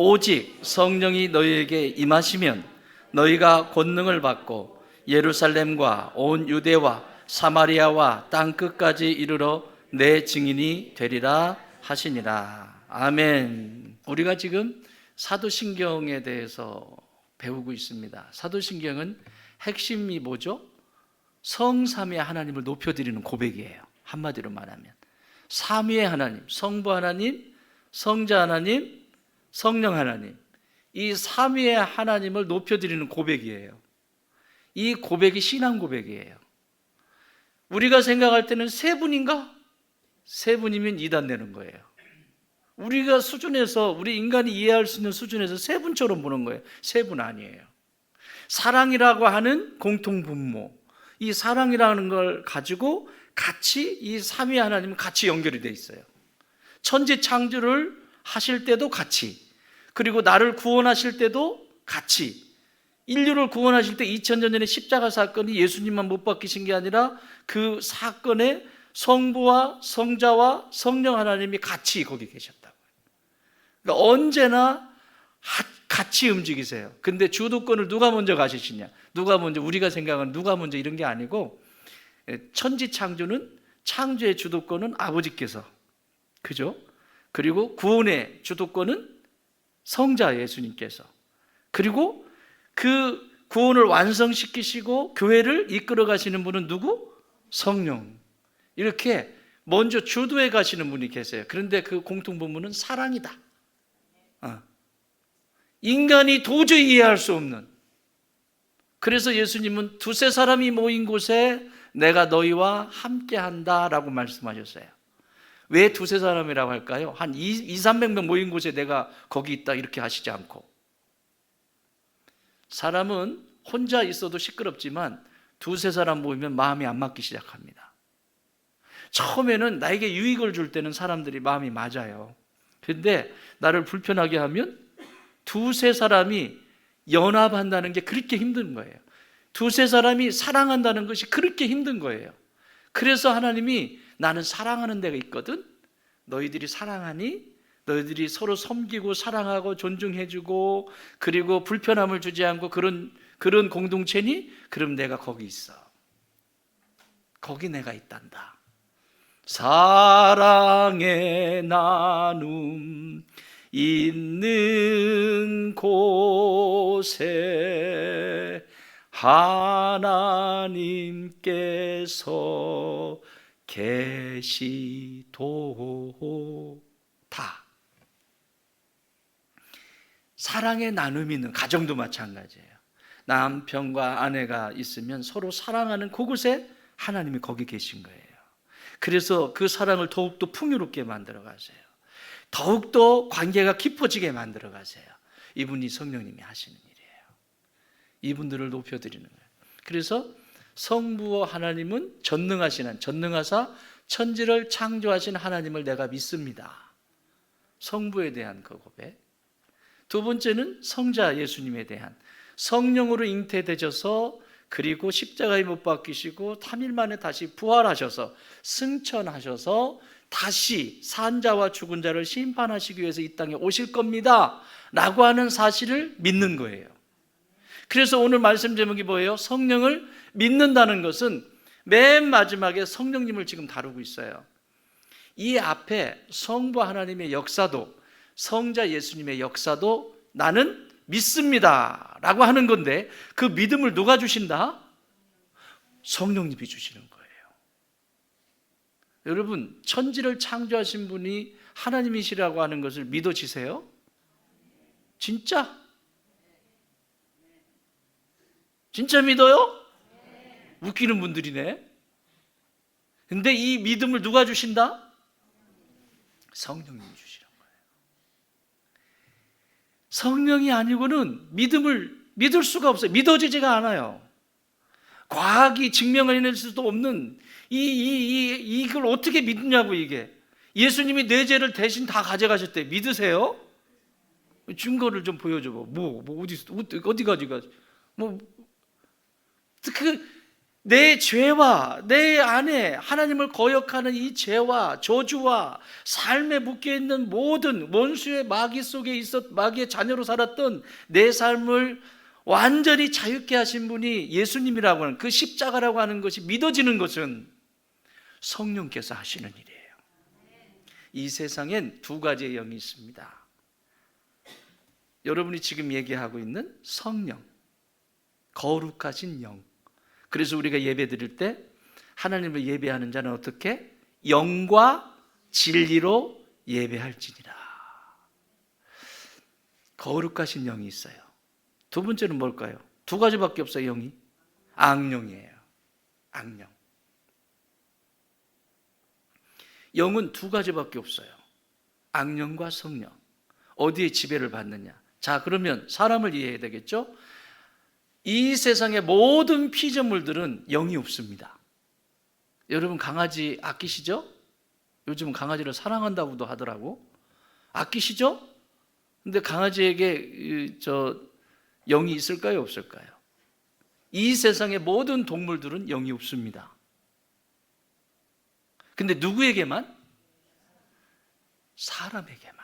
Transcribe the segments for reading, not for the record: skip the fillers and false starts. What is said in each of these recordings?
오직 성령이 너희에게 임하시면 너희가 권능을 받고 예루살렘과 온 유대와 사마리아와 땅 끝까지 이르러 내 증인이 되리라 하시니라. 아멘. 우리가 지금 사도신경에 대해서 배우고 있습니다. 사도신경은 핵심이 뭐죠? 성삼위의 하나님을 높여드리는 고백이에요. 한마디로 말하면 삼위의 하나님, 성부 하나님, 성자 하나님, 성령 하나님, 이 삼위의 하나님을 높여드리는 고백이에요. 이 고백이 신앙 고백이에요. 우리가 생각할 때는 세 분인가? 세 분이면 이단 되는 거예요. 우리가 수준에서, 우리 인간이 이해할 수 있는 수준에서 세 분처럼 보는 거예요. 세 분 아니에요. 사랑이라고 하는 공통분모, 이 사랑이라는 걸 가지고 같이 이 삼위 하나님은 같이 연결이 돼 있어요. 천지 창조를 하실 때도 같이, 그리고 나를 구원하실 때도 같이, 인류를 구원하실 때 2000년 전에 십자가 사건이 예수님만 못 박히신 게 아니라 그 사건에 성부와 성자와 성령 하나님이 같이 거기 계셨다고요. 그러니까 언제나 같이 움직이세요. 근데 주도권을 누가 먼저 가지시냐, 누가 먼저, 우리가 생각하는 누가 먼저 이런 게 아니고, 천지 창조는, 창조의 주도권은 아버지께서, 그죠? 그리고 구원의 주도권은 성자 예수님께서, 그리고 그 구원을 완성시키시고 교회를 이끌어 가시는 분은 누구? 성령. 이렇게 먼저 주도해 가시는 분이 계세요. 그런데 그 공통분모는 사랑이다. 인간이 도저히 이해할 수 없는, 그래서 예수님은 두세 사람이 모인 곳에 내가 너희와 함께한다 라고 말씀하셨어요. 왜 두세 사람이라고 할까요? 한 200-300명 모인 곳에 내가 거기 있다 이렇게 하시지 않고, 사람은 혼자 있어도 시끄럽지만 두세 사람 모이면 마음이 안 맞기 시작합니다. 처음에는 나에게 유익을 줄 때는 사람들이 마음이 맞아요. 그런데 나를 불편하게 하면 두세 사람이 연합한다는 게 그렇게 힘든 거예요. 두세 사람이 사랑한다는 것이 그렇게 힘든 거예요. 그래서 하나님이 나는 사랑하는 데가 있거든, 너희들이 사랑하니? 너희들이 서로 섬기고 사랑하고 존중해주고 그리고 불편함을 주지 않고 그런 공동체니? 그럼 내가 거기 있어. 거기 내가 있단다. 사랑의 나눔 있는 곳에 하나님께서 계시도다. 사랑의 나눔이 있는 가정도 마찬가지예요. 남편과 아내가 있으면 서로 사랑하는 그곳에 하나님이 거기 계신 거예요. 그래서 그 사랑을 더욱더 풍요롭게 만들어 가세요. 더욱더 관계가 깊어지게 만들어 가세요. 이분이 성령님이 하시는 일이에요. 이분들을 높여드리는 거예요. 그래서 성부 하나님은 전능하사 천지를 창조하신 하나님을 내가 믿습니다. 성부에 대한 그 고백. 두 번째는 성자 예수님에 대한, 성령으로 잉태되셔서 그리고 십자가에 못 박히시고 3일 만에 다시 부활하셔서 승천하셔서 다시 산자와 죽은 자를 심판하시기 위해서 이 땅에 오실 겁니다 라고 하는 사실을 믿는 거예요. 그래서 오늘 말씀 제목이 뭐예요? 성령을 믿는다는 것은 맨 마지막에 성령님을 지금 다루고 있어요. 이 앞에 성부 하나님의 역사도, 성자 예수님의 역사도 나는 믿습니다 라고 하는 건데, 그 믿음을 누가 주신다? 성령님이 주시는 거예요. 여러분, 천지를 창조하신 분이 하나님이시라고 하는 것을 믿어지세요? 진짜? 진짜 믿어요? 웃기는 분들이네. 근데 이 믿음을 누가 주신다? 성령님이 주시는 거예요. 성령이 아니고는 믿음을 믿을 수가 없어요. 믿어지지가 않아요. 과학이 증명해낼 수도 없는 이걸 어떻게 믿냐고. 이게 예수님이 내 죄를 대신 다 가져가셨대. 믿으세요? 증거를 좀 보여줘. 어디 가져가? 내 죄와 내 안에 하나님을 거역하는 이 죄와 저주와 삶에 묶여있는 모든 원수의 마귀 속에 마귀의 자녀로 살았던 내 삶을 완전히 자유케 하신 분이 예수님이라고 하는 그 십자가라고 하는 것이 믿어지는 것은 성령께서 하시는 일이에요. 이 세상엔 두 가지의 영이 있습니다. 여러분이 지금 얘기하고 있는 성령, 거룩하신 영. 그래서 우리가 예배 드릴 때 하나님을 예배하는 자는 어떻게? 영과 진리로 예배할지니라. 거룩하신 영이 있어요. 두 번째는 뭘까요? 두 가지밖에 없어요. 영이 악령이에요. 악령. 영은 두 가지밖에 없어요. 악령과 성령. 어디에 지배를 받느냐? 자, 그러면 사람을 이해해야 되겠죠? 이 세상의 모든 피조물들은 영이 없습니다. 여러분 강아지 아끼시죠? 요즘은 강아지를 사랑한다고도 하더라고. 아끼시죠? 근데 강아지에게 영이 있을까요? 없을까요? 이 세상의 모든 동물들은 영이 없습니다. 근데 누구에게만? 사람에게만.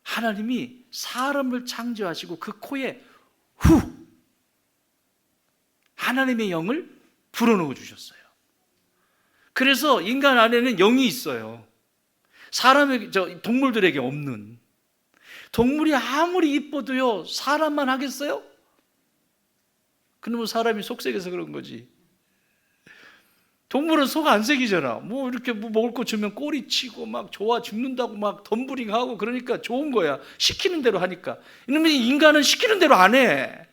하나님이 사람을 창조하시고 그 코에 하나님의 영을 불어넣어 주셨어요. 그래서 인간 안에는 영이 있어요. 동물들에게 없는. 동물이 아무리 이뻐도요, 사람만 하겠어요? 그러면 사람이 속색해서 그런 거지. 동물은 속 안 새기잖아. 이렇게 먹을 거 주면 꼬리치고 막 좋아 죽는다고 막 덤블링하고 그러니까 좋은 거야. 시키는 대로 하니까. 이놈의 인간은 시키는 대로 안 해.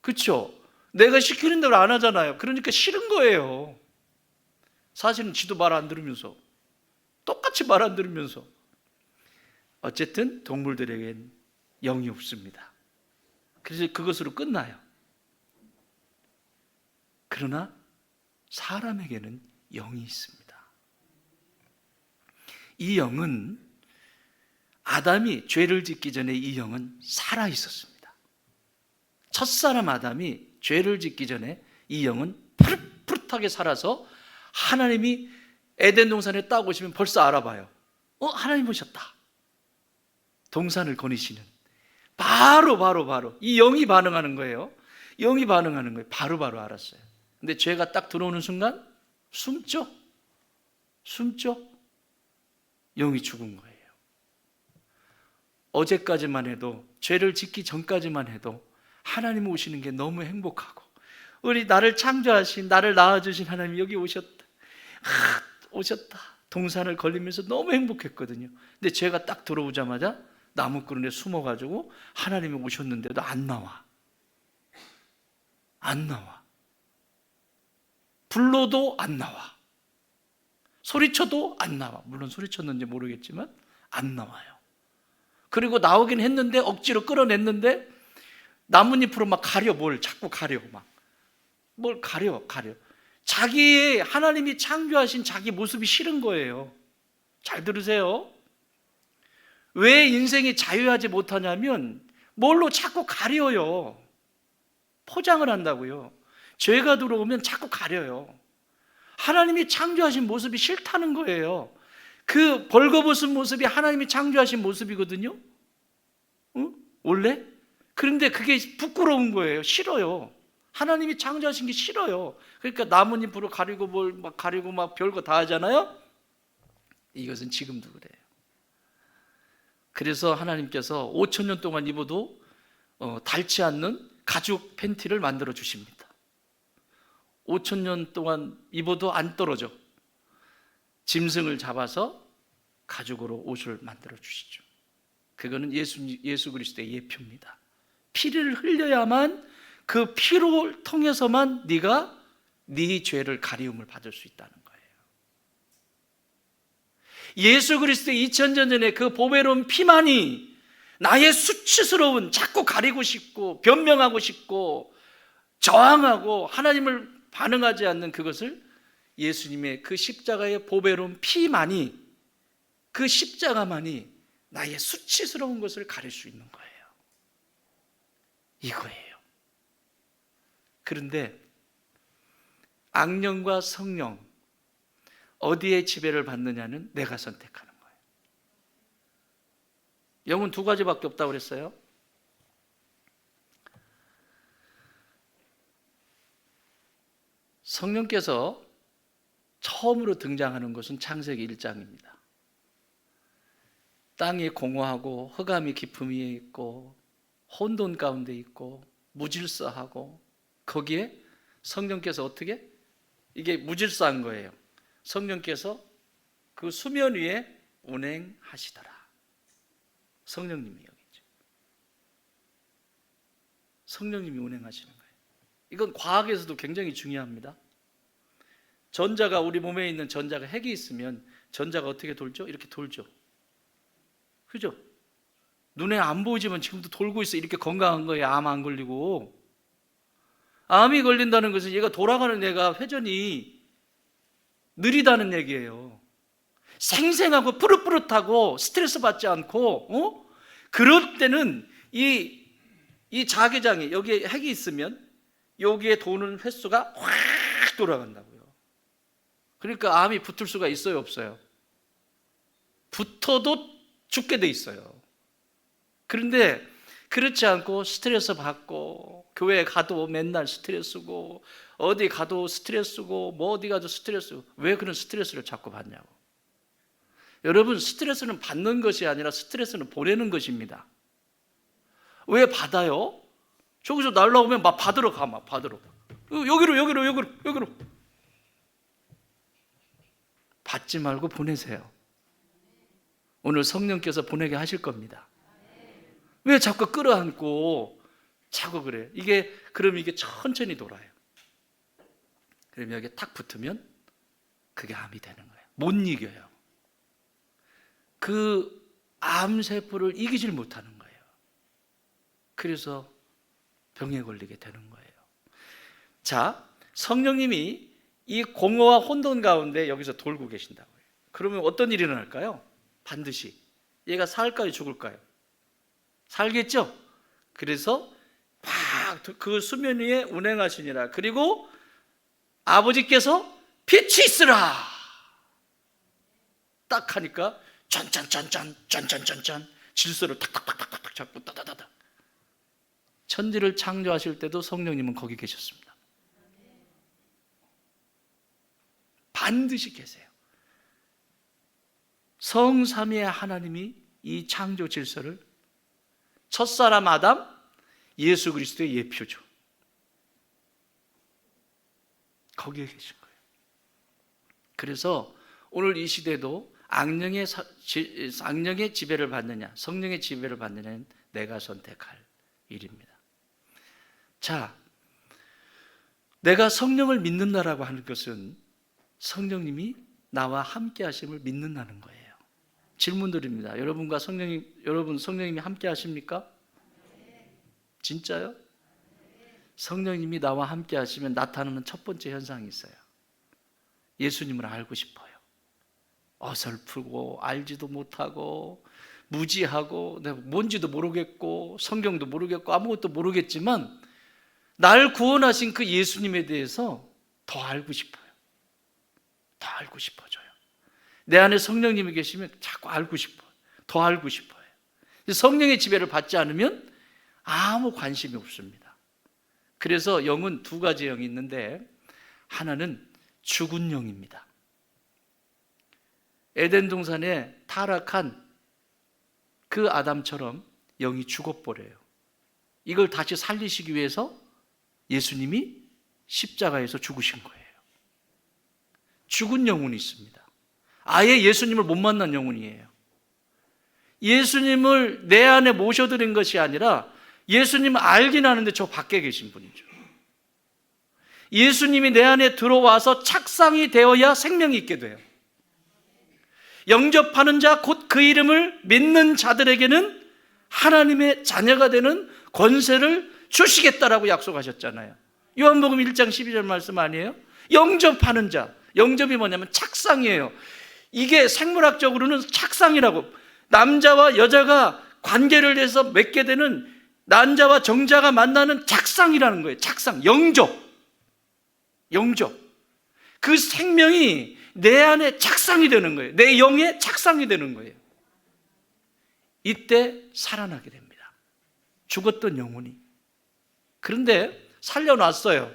그렇죠? 내가 시키는 대로 안 하잖아요. 그러니까 싫은 거예요. 사실은 지도 말 안 들으면서 똑같이 말 안 들으면서 어쨌든 동물들에겐 영이 없습니다. 그래서 그것으로 끝나요. 그러나 사람에게는 영이 있습니다. 이 영은 아담이 죄를 짓기 전에 이 영은 살아 있었습니다. 첫사람 아담이 죄를 짓기 전에 이 영은 푸릇푸릇하게 살아서 하나님이 에덴 동산에 딱 오시면 벌써 알아봐요. 하나님 오셨다. 동산을 거니시는 바로 이 영이 반응하는 거예요. 영이 반응하는 거예요. 바로 알았어요. 근데 죄가 딱 들어오는 순간 숨죠. 영이 죽은 거예요. 어제까지만 해도, 죄를 짓기 전까지만 해도 하나님 오시는 게 너무 행복하고, 우리 나를 창조하신, 나를 낳아주신 하나님 여기 오셨다. 오셨다. 동산을 걸리면서 너무 행복했거든요. 근데 죄가 딱 들어오자마자 나무꾼에 숨어가지고 하나님이 오셨는데도 안 나와. 불러도 안 나와. 소리쳐도 안 나와. 물론 소리쳤는지 모르겠지만 안 나와요. 그리고 나오긴 했는데 억지로 끌어냈는데 나뭇잎으로 막 가려, 자꾸 가려. 뭘 가려. 자기의 하나님이 창조하신 자기 모습이 싫은 거예요. 잘 들으세요. 왜 인생이 자유하지 못하냐면 뭘로 자꾸 가려요. 포장을 한다고요. 죄가 들어오면 자꾸 가려요. 하나님이 창조하신 모습이 싫다는 거예요. 그 벌거벗은 모습이 하나님이 창조하신 모습이거든요. 원래? 그런데 그게 부끄러운 거예요. 싫어요. 하나님이 창조하신 게 싫어요. 그러니까 나뭇잎으로 가리고 가리고 별거 다 하잖아요. 이것은 지금도 그래요. 그래서 하나님께서 5,000년 동안 입어도 닳지 않는 가죽 팬티를 만들어 주십니다. 5,000년 동안 입어도 안 떨어져. 짐승을 잡아서 가죽으로 옷을 만들어 주시죠. 그거는 예수 그리스도의 예표입니다. 피를 흘려야만, 그 피를 통해서만 네가 네 죄를 가리움을 받을 수 있다는 거예요. 예수 그리스도의 2000년 전에 그 보배로운 피만이 나의 수치스러운, 자꾸 가리고 싶고 변명하고 싶고 저항하고 하나님을 반응하지 않는 그것을, 예수님의 그 십자가의 보배로운 피만이, 그 십자가만이 나의 수치스러운 것을 가릴 수 있는 거예요. 이거예요. 그런데 악령과 성령 어디에 지배를 받느냐는 내가 선택하는 거예요. 영은 두 가지밖에 없다고 그랬어요. 성령께서 처음으로 등장하는 것은 창세기 1장입니다. 땅이 공허하고 흑암이 깊음 위에 있고 혼돈 가운데 있고 무질서하고, 거기에 성령께서 어떻게? 이게 무질서한 거예요. 성령께서 그 수면 위에 운행하시더라. 성령님이 여기죠. 성령님이 운행하시는 거예요. 이건 과학에서도 굉장히 중요합니다. 전자가, 우리 몸에 있는 전자가 핵이 있으면 전자가 어떻게 돌죠? 이렇게 돌죠. 그죠? 눈에 안 보이지만 지금도 돌고 있어. 이렇게 건강한 거예요. 암 안 걸리고. 암이 걸린다는 것은 얘가 돌아가는 애가 회전이 느리다는 얘기예요. 생생하고 푸릇푸릇하고 스트레스 받지 않고, 그럴 때는 이 자기장이, 여기에 핵이 있으면 여기에 도는 횟수가 확 돌아간다고요. 그러니까 암이 붙을 수가 있어요, 없어요? 붙어도 죽게 돼 있어요. 그런데 그렇지 않고 스트레스 받고, 교회에 가도 맨날 스트레스고, 어디 가도 스트레스고, 뭐 어디 가도 스트레스고. 왜 그런 스트레스를 자꾸 받냐고. 여러분, 스트레스는 받는 것이 아니라 스트레스는 보내는 것입니다. 왜 받아요? 저기서 날라오면 막 받으러 가. 여기로. 받지 말고 보내세요. 오늘 성령께서 보내게 하실 겁니다. 왜 자꾸 끌어안고 자꾸 그래요? 그럼 이게 천천히 돌아요. 그럼 여기에 탁 붙으면 그게 암이 되는 거예요. 못 이겨요. 그 암세포를 이기질 못하는 거예요. 그래서 병에 걸리게 되는 거예요. 자, 성령님이 이 공허와 혼돈 가운데 여기서 돌고 계신다고요. 그러면 어떤 일이 일어날까요? 반드시 얘가 살까요, 죽을까요? 살겠죠? 그래서 막 그 수면 위에 운행하시니라. 그리고 아버지께서 빛이 있으라 딱 하니까 짠짠짠짠 질서를 탁탁탁탁탁 잡고 따다다다. 천지를 창조하실 때도 성령님은 거기 계셨습니다. 반드시 계세요. 성삼위의 하나님이 이 창조 질서를, 첫사람 아담, 예수 그리스도의 예표죠. 거기에 계신 거예요. 그래서 오늘 이 시대도 악령의 지배를 받느냐, 성령의 지배를 받느냐는 내가 선택할 일입니다. 자, 내가 성령을 믿는다라고 하는 것은 성령님이 나와 함께 하심을 믿는다는 거예요. 질문 드립니다. 여러분 성령님이 함께 하십니까? 진짜요? 성령님이 나와 함께 하시면 나타나는 첫 번째 현상이 있어요. 예수님을 알고 싶어요. 어설프고 알지도 못하고 무지하고 내가 뭔지도 모르겠고 성경도 모르겠고 아무것도 모르겠지만 날 구원하신 그 예수님에 대해서 더 알고 싶어요. 더 알고 싶어져요. 내 안에 성령님이 계시면 자꾸 알고 싶어요. 더 알고 싶어요. 성령의 지배를 받지 않으면 아무 관심이 없습니다. 그래서 영은 두 가지 영이 있는데, 하나는 죽은 영입니다. 에덴 동산에 타락한 그 아담처럼 영이 죽어버려요. 이걸 다시 살리시기 위해서 예수님이 십자가에서 죽으신 거예요. 죽은 영혼이 있습니다. 아예 예수님을 못 만난 영혼이에요. 예수님을 내 안에 모셔드린 것이 아니라 예수님을 알긴 하는데 저 밖에 계신 분이죠. 예수님이 내 안에 들어와서 착상이 되어야 생명이 있게 돼요. 영접하는 자, 곧 그 이름을 믿는 자들에게는 하나님의 자녀가 되는 권세를 주시겠다라고 약속하셨잖아요. 요한복음 1장 12절 말씀 아니에요? 영접하는 자, 영접이 뭐냐면 착상이에요. 이게 생물학적으로는 착상이라고, 남자와 여자가 관계를 해서 맺게 되는 난자와 정자가 만나는 작상이라는 거예요. 작상, 영접. 그 생명이 내 안에 작상이 되는 거예요. 내 영에 작상이 되는 거예요. 이때 살아나게 됩니다. 죽었던 영혼이. 그런데 살려놨어요.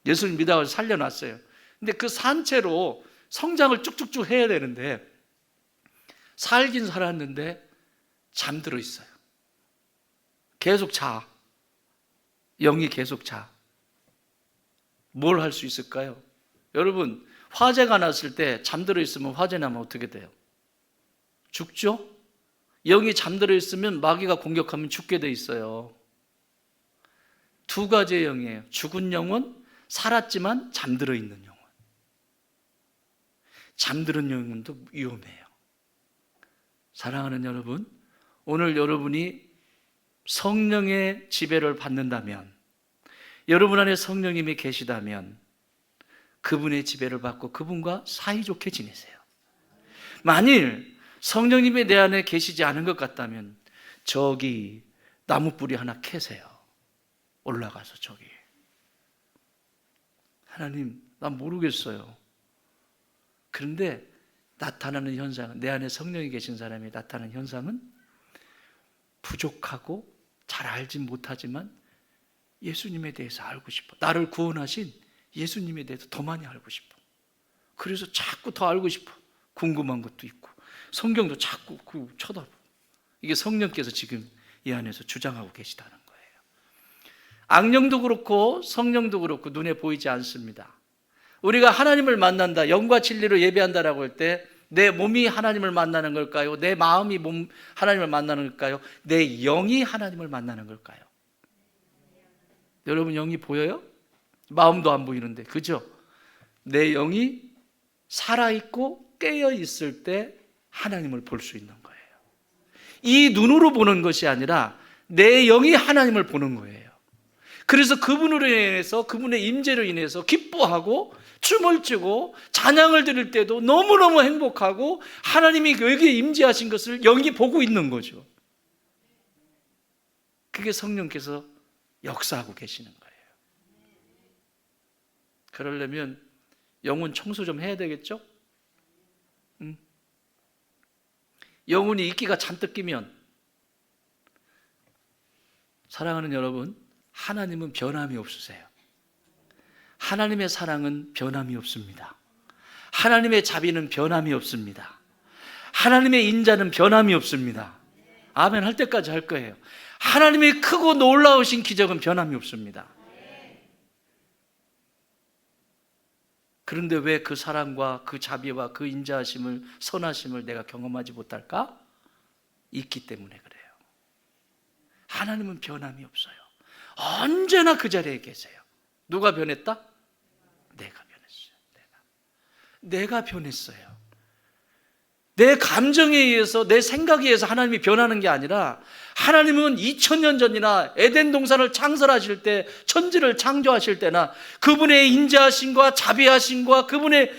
예수를 믿어서 살려놨어요. 근데 그 산채로 성장을 쭉쭉쭉 해야 되는데 살긴 살았는데 잠들어 있어요. 계속 자. 영이 계속 자. 뭘 할 수 있을까요? 여러분, 화재가 났을 때 잠들어 있으면 화재 나면 어떻게 돼요? 죽죠? 영이 잠들어 있으면 마귀가 공격하면 죽게 돼 있어요. 두 가지의 영이에요. 죽은 영혼, 살았지만 잠들어 있는 영혼. 잠들은 영혼도 위험해요. 사랑하는 여러분, 오늘 여러분이 성령의 지배를 받는다면, 여러분 안에 성령님이 계시다면 그분의 지배를 받고 그분과 사이좋게 지내세요. 만일 성령님이 내 안에 계시지 않은 것 같다면 저기 나무 뿌리 하나 캐세요. 올라가서 저기. 하나님, 난 모르겠어요. 그런데 나타나는 현상은, 내 안에 성령이 계신 사람이 나타나는 현상은 부족하고 잘 알지 못하지만 예수님에 대해서 알고 싶어. 나를 구원하신 예수님에 대해서 더 많이 알고 싶어. 그래서 자꾸 더 알고 싶어. 궁금한 것도 있고 성경도 자꾸 쳐다보고. 이게 성령께서 지금 이 안에서 주장하고 계시다는 거예요. 악령도 그렇고 성령도 그렇고 눈에 보이지 않습니다. 우리가 하나님을 만난다, 영과 진리로 예배한다라고 할 때 내 몸이 하나님을 만나는 걸까요? 내 마음이 하나님을 만나는 걸까요? 내 영이 하나님을 만나는 걸까요? 여러분, 영이 보여요? 마음도 안 보이는데, 그죠? 내 영이 살아있고 깨어있을 때 하나님을 볼 수 있는 거예요. 이 눈으로 보는 것이 아니라 내 영이 하나님을 보는 거예요. 그래서 그분으로 인해서, 그분의 임재로 인해서 기뻐하고 춤을 추고 찬양을 드릴 때도 너무너무 행복하고 하나님이 여기에 임재하신 것을 영이 보고 있는 거죠. 그게 성령께서 역사하고 계시는 거예요. 그러려면 영혼 청소 좀 해야 되겠죠? 영혼이 이끼가 잔뜩 끼면, 사랑하는 여러분, 하나님은 변함이 없으세요. 하나님의 사랑은 변함이 없습니다. 하나님의 자비는 변함이 없습니다. 하나님의 인자는 변함이 없습니다. 아멘 할 때까지 할 거예요. 하나님의 크고 놀라우신 기적은 변함이 없습니다. 그런데 왜 그 사랑과 그 자비와 그 인자하심을, 선하심을 내가 경험하지 못할까? 있기 때문에 그래요. 하나님은 변함이 없어요. 언제나 그 자리에 계세요. 누가 변했다? 내가 변했어요. 내가 변했어요. 내 감정에 의해서, 내 생각에 의해서 하나님이 변하는 게 아니라, 하나님은 2000년 전이나 에덴 동산을 창설하실 때, 천지를 창조하실 때나 그분의 인자하심과 자비하심과 그분의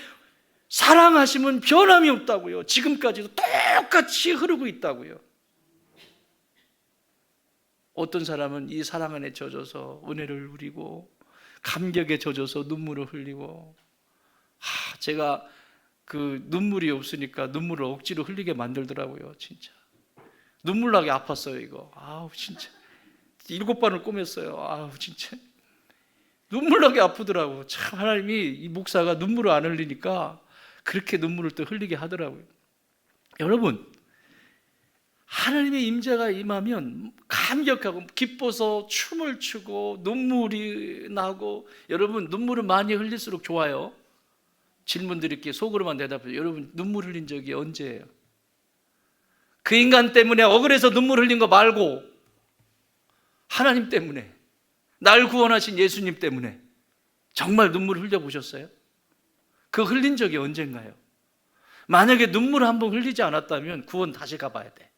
사랑하심은 변함이 없다고요. 지금까지도 똑같이 흐르고 있다고요. 어떤 사람은 이 사랑 안에 젖어서 은혜를 누리고 감격에 젖어서 눈물을 흘리고, 제가 그 눈물이 없으니까 눈물을 억지로 흘리게 만들더라고요. 진짜 눈물 나게 아팠어요. 이거 진짜 7번을 꼬맸어요. 진짜 눈물 나게 아프더라고. 참, 하나님이 이 목사가 눈물을 안 흘리니까 그렇게 눈물을 또 흘리게 하더라고요. 여러분, 하나님의 임재가 임하면 감격하고 기뻐서 춤을 추고 눈물이 나고, 여러분 눈물을 많이 흘릴수록 좋아요. 질문 드릴게요. 속으로만 대답해요. 여러분, 눈물 흘린 적이 언제예요? 그 인간 때문에 억울해서 눈물 흘린 거 말고 하나님 때문에, 날 구원하신 예수님 때문에 정말 눈물 흘려보셨어요? 그 흘린 적이 언젠가요? 만약에 눈물 한번 흘리지 않았다면 구원 다시 가봐야 돼.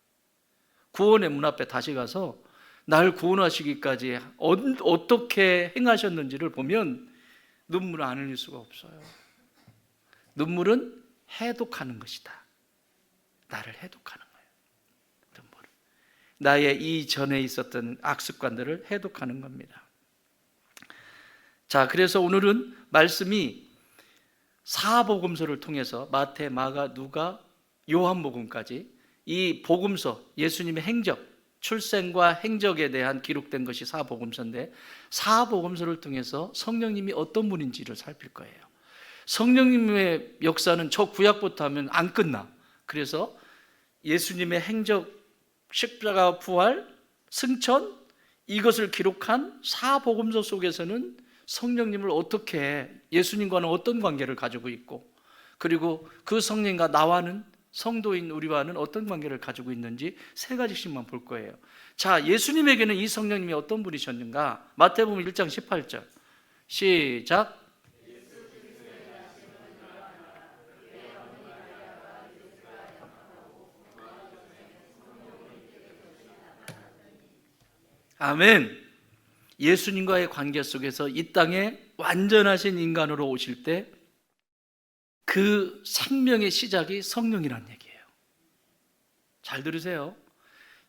구원의 문 앞에 다시 가서 날 구원하시기까지 어떻게 행하셨는지를 보면 눈물을 안 흘릴 수가 없어요. 눈물은 해독하는 것이다. 나를 해독하는 거예요. 눈물은. 나의 이전에 있었던 악습관들을 해독하는 겁니다. 자, 그래서 오늘은 말씀이 사복음서를 통해서 마태, 마가, 누가, 요한복음까지 이 복음서, 예수님의 행적, 출생과 행적에 대한 기록된 것이 사복음서인데, 사복음서를 통해서 성령님이 어떤 분인지를 살필 거예요. 성령님의 역사는 저 구약부터 하면 안 끝나. 그래서 예수님의 행적, 십자가, 부활, 승천, 이것을 기록한 사복음서 속에서는 성령님을 어떻게, 예수님과는 어떤 관계를 가지고 있고, 그리고 그 성령과 나와는, 성도인 우리와는 어떤 관계를 가지고 있는지 세 가지씩만 볼 거예요. 자, 예수님에게는 이 성령님이 어떤 분이셨는가? 마태복음 1장 18절 시작. 아멘. 예수님과의 관계 속에서 이 땅에 완전하신 인간으로 오실 때 그 생명의 시작이 성령이라는 얘기예요. 잘 들으세요.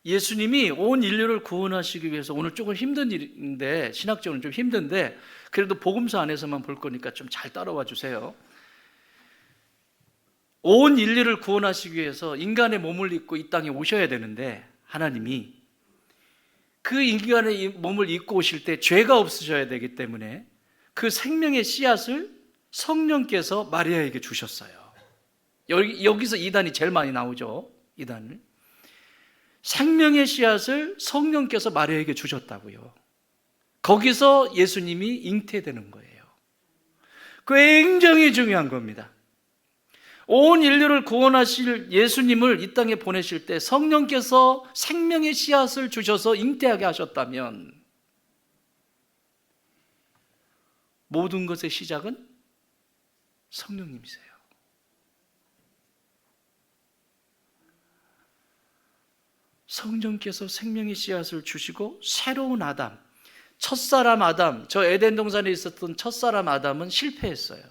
예수님이 온 인류를 구원하시기 위해서, 오늘 조금 힘든 일인데, 신학적으로는 좀 힘든데 그래도 복음서 안에서만 볼 거니까 좀 잘 따라와 주세요. 온 인류를 구원하시기 위해서 인간의 몸을 입고 이 땅에 오셔야 되는데, 하나님이 그 인간의 몸을 입고 오실 때 죄가 없으셔야 되기 때문에 그 생명의 씨앗을 성령께서 마리아에게 주셨어요. 여기서 이단이 제일 많이 나오죠. 이단을. 생명의 씨앗을 성령께서 마리아에게 주셨다고요. 거기서 예수님이 잉태되는 거예요. 굉장히 중요한 겁니다. 온 인류를 구원하실 예수님을 이 땅에 보내실 때 성령께서 생명의 씨앗을 주셔서 잉태하게 하셨다면, 모든 것의 시작은 성령님이세요. 성령께서 생명의 씨앗을 주시고 새로운 아담, 첫사람 아담, 저 에덴 동산에 있었던 첫사람 아담은 실패했어요.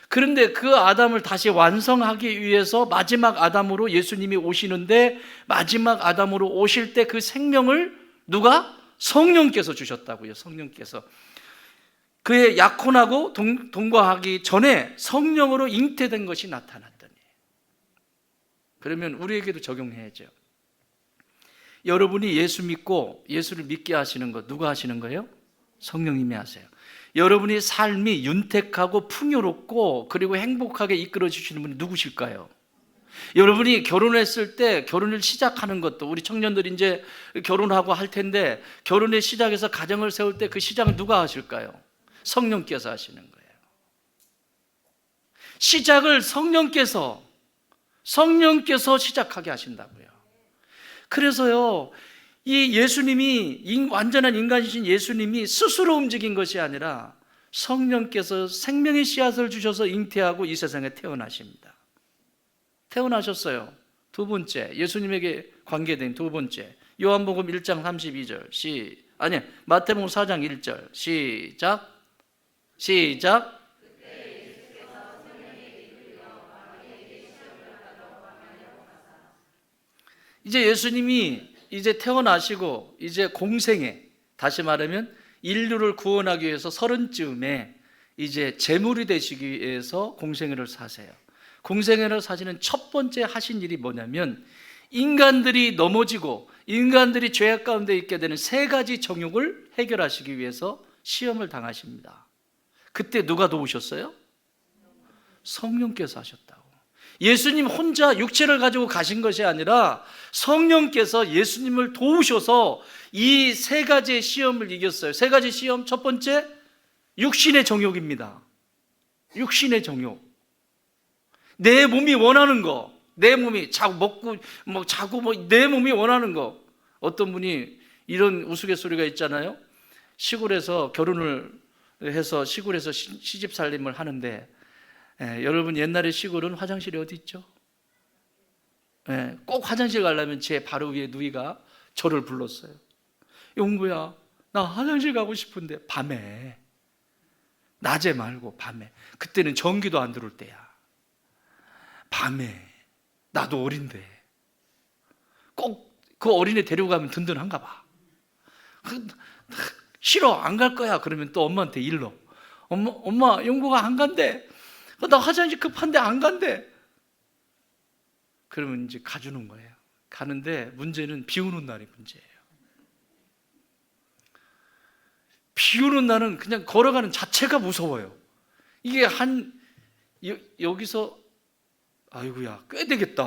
그런데 그 아담을 다시 완성하기 위해서 마지막 아담으로 예수님이 오시는데, 마지막 아담으로 오실 때 그 생명을 누가? 성령께서 주셨다고요. 성령께서. 그의 약혼하고 동거하기 전에 성령으로 잉태된 것이 나타났더니. 그러면 우리에게도 적용해야죠. 여러분이 예수 믿고 예수를 믿게 하시는 것 누가 하시는 거예요? 성령님이 하세요. 여러분이 삶이 윤택하고 풍요롭고 그리고 행복하게 이끌어 주시는 분이 누구실까요? 여러분이 결혼했을 때, 결혼을 시작하는 것도, 우리 청년들이 이제 결혼하고 할 텐데, 결혼의 시작에서 가정을 세울 때 그 시작은 누가 하실까요? 성령께서 하시는 거예요. 시작을 성령께서 시작하게 하신다고요. 그래서요, 이 예수님이, 완전한 인간이신 예수님이 스스로 움직인 것이 아니라 성령께서 생명의 씨앗을 주셔서 잉태하고 이 세상에 태어나십니다. 태어나셨어요. 두 번째, 예수님에게 관계된 두 번째, 요한복음 1장 32절 마태복음 4장 1절 시작. 이제 예수님이 이제 태어나시고 이제 공생에, 다시 말하면 인류를 구원하기 위해서 30쯤에 이제 제물이 되시기 위해서 공생애를 사세요. 공생애를 사시는 첫 번째 하신 일이 뭐냐면, 인간들이 넘어지고 인간들이 죄악 가운데 있게 되는 세 가지 정욕을 해결하시기 위해서 시험을 당하십니다. 그때 누가 도우셨어요? 성령께서 하셨다고. 예수님 혼자 육체를 가지고 가신 것이 아니라 성령께서 예수님을 도우셔서 이 세 가지의 시험을 이겼어요. 세 가지 시험, 첫 번째, 육신의 정욕입니다. 육신의 정욕. 내 몸이 원하는 거, 내 몸이 내 몸이 원하는 거. 어떤 분이 이런 우스갯소리가 있잖아요. 시골에서 결혼을 해서 시골에서 시집 살림을 하는데, 여러분 옛날에 시골은 화장실이 어디 있죠? 꼭 화장실 가려면 제 바로 위에 누이가 저를 불렀어요. 용구야, 나 화장실 가고 싶은데. 밤에, 낮에 말고 밤에. 그때는 전기도 안 들어올 때야. 밤에, 나도 어린데 꼭 그 어린애 데리고 가면 든든한가 봐. 싫어, 안 갈 거야. 그러면 또 엄마한테 일러. 엄마, 영구가 안 간대. 나 화장실 급한데 안 간대. 그러면 이제 가주는 거예요. 가는데 문제는 비 오는 날이 문제예요. 비 오는 날은 그냥 걸어가는 자체가 무서워요. 이게 여기서 아이고야, 꽤 되겠다.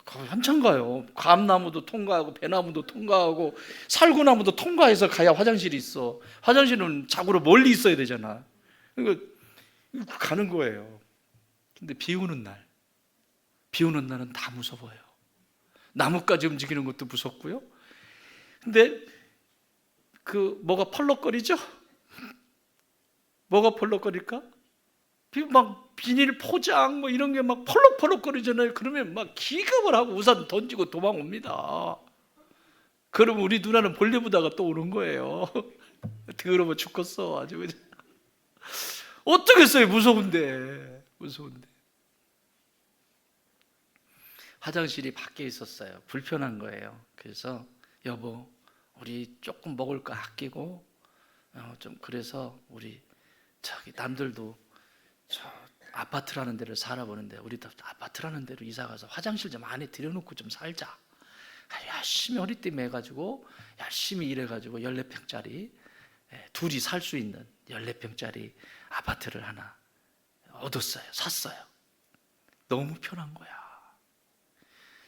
한참 가요. 감나무도 통과하고 배나무도 통과하고 살구나무도 통과해서 가야 화장실이 있어. 화장실은 자고로 멀리 있어야 되잖아. 그러니까 가는 거예요. 근데 비 오는 날은 다 무서워요. 나뭇가지 움직이는 것도 무섭고요. 근데 뭐가 펄럭거리죠? 뭐가 펄럭거릴까? 막 비닐 포장 뭐 이런 게 막 펄럭펄럭거리잖아요. 그러면 막 기겁을 하고 우산 던지고 도망옵니다. 그러면 우리 누나는 볼일 보다가 또 오는 거예요. 더러워 죽겠어 아주 그냥. 어떻겠어요? 무서운데. 화장실이 밖에 있었어요. 불편한 거예요. 그래서 여보, 우리 조금 먹을 거 아끼고 좀 그래서 우리 저기 남들도 저 아파트라는 데를 살아보는데 우리도 아파트라는 데로 이사 가서 화장실 좀 안에 들여놓고 좀 살자. 열심히 허리띠 매가지고 열심히 일해가지고 14평짜리 둘이 살 수 있는 14평짜리 아파트를 하나 얻었어요. 샀어요. 너무 편한 거야.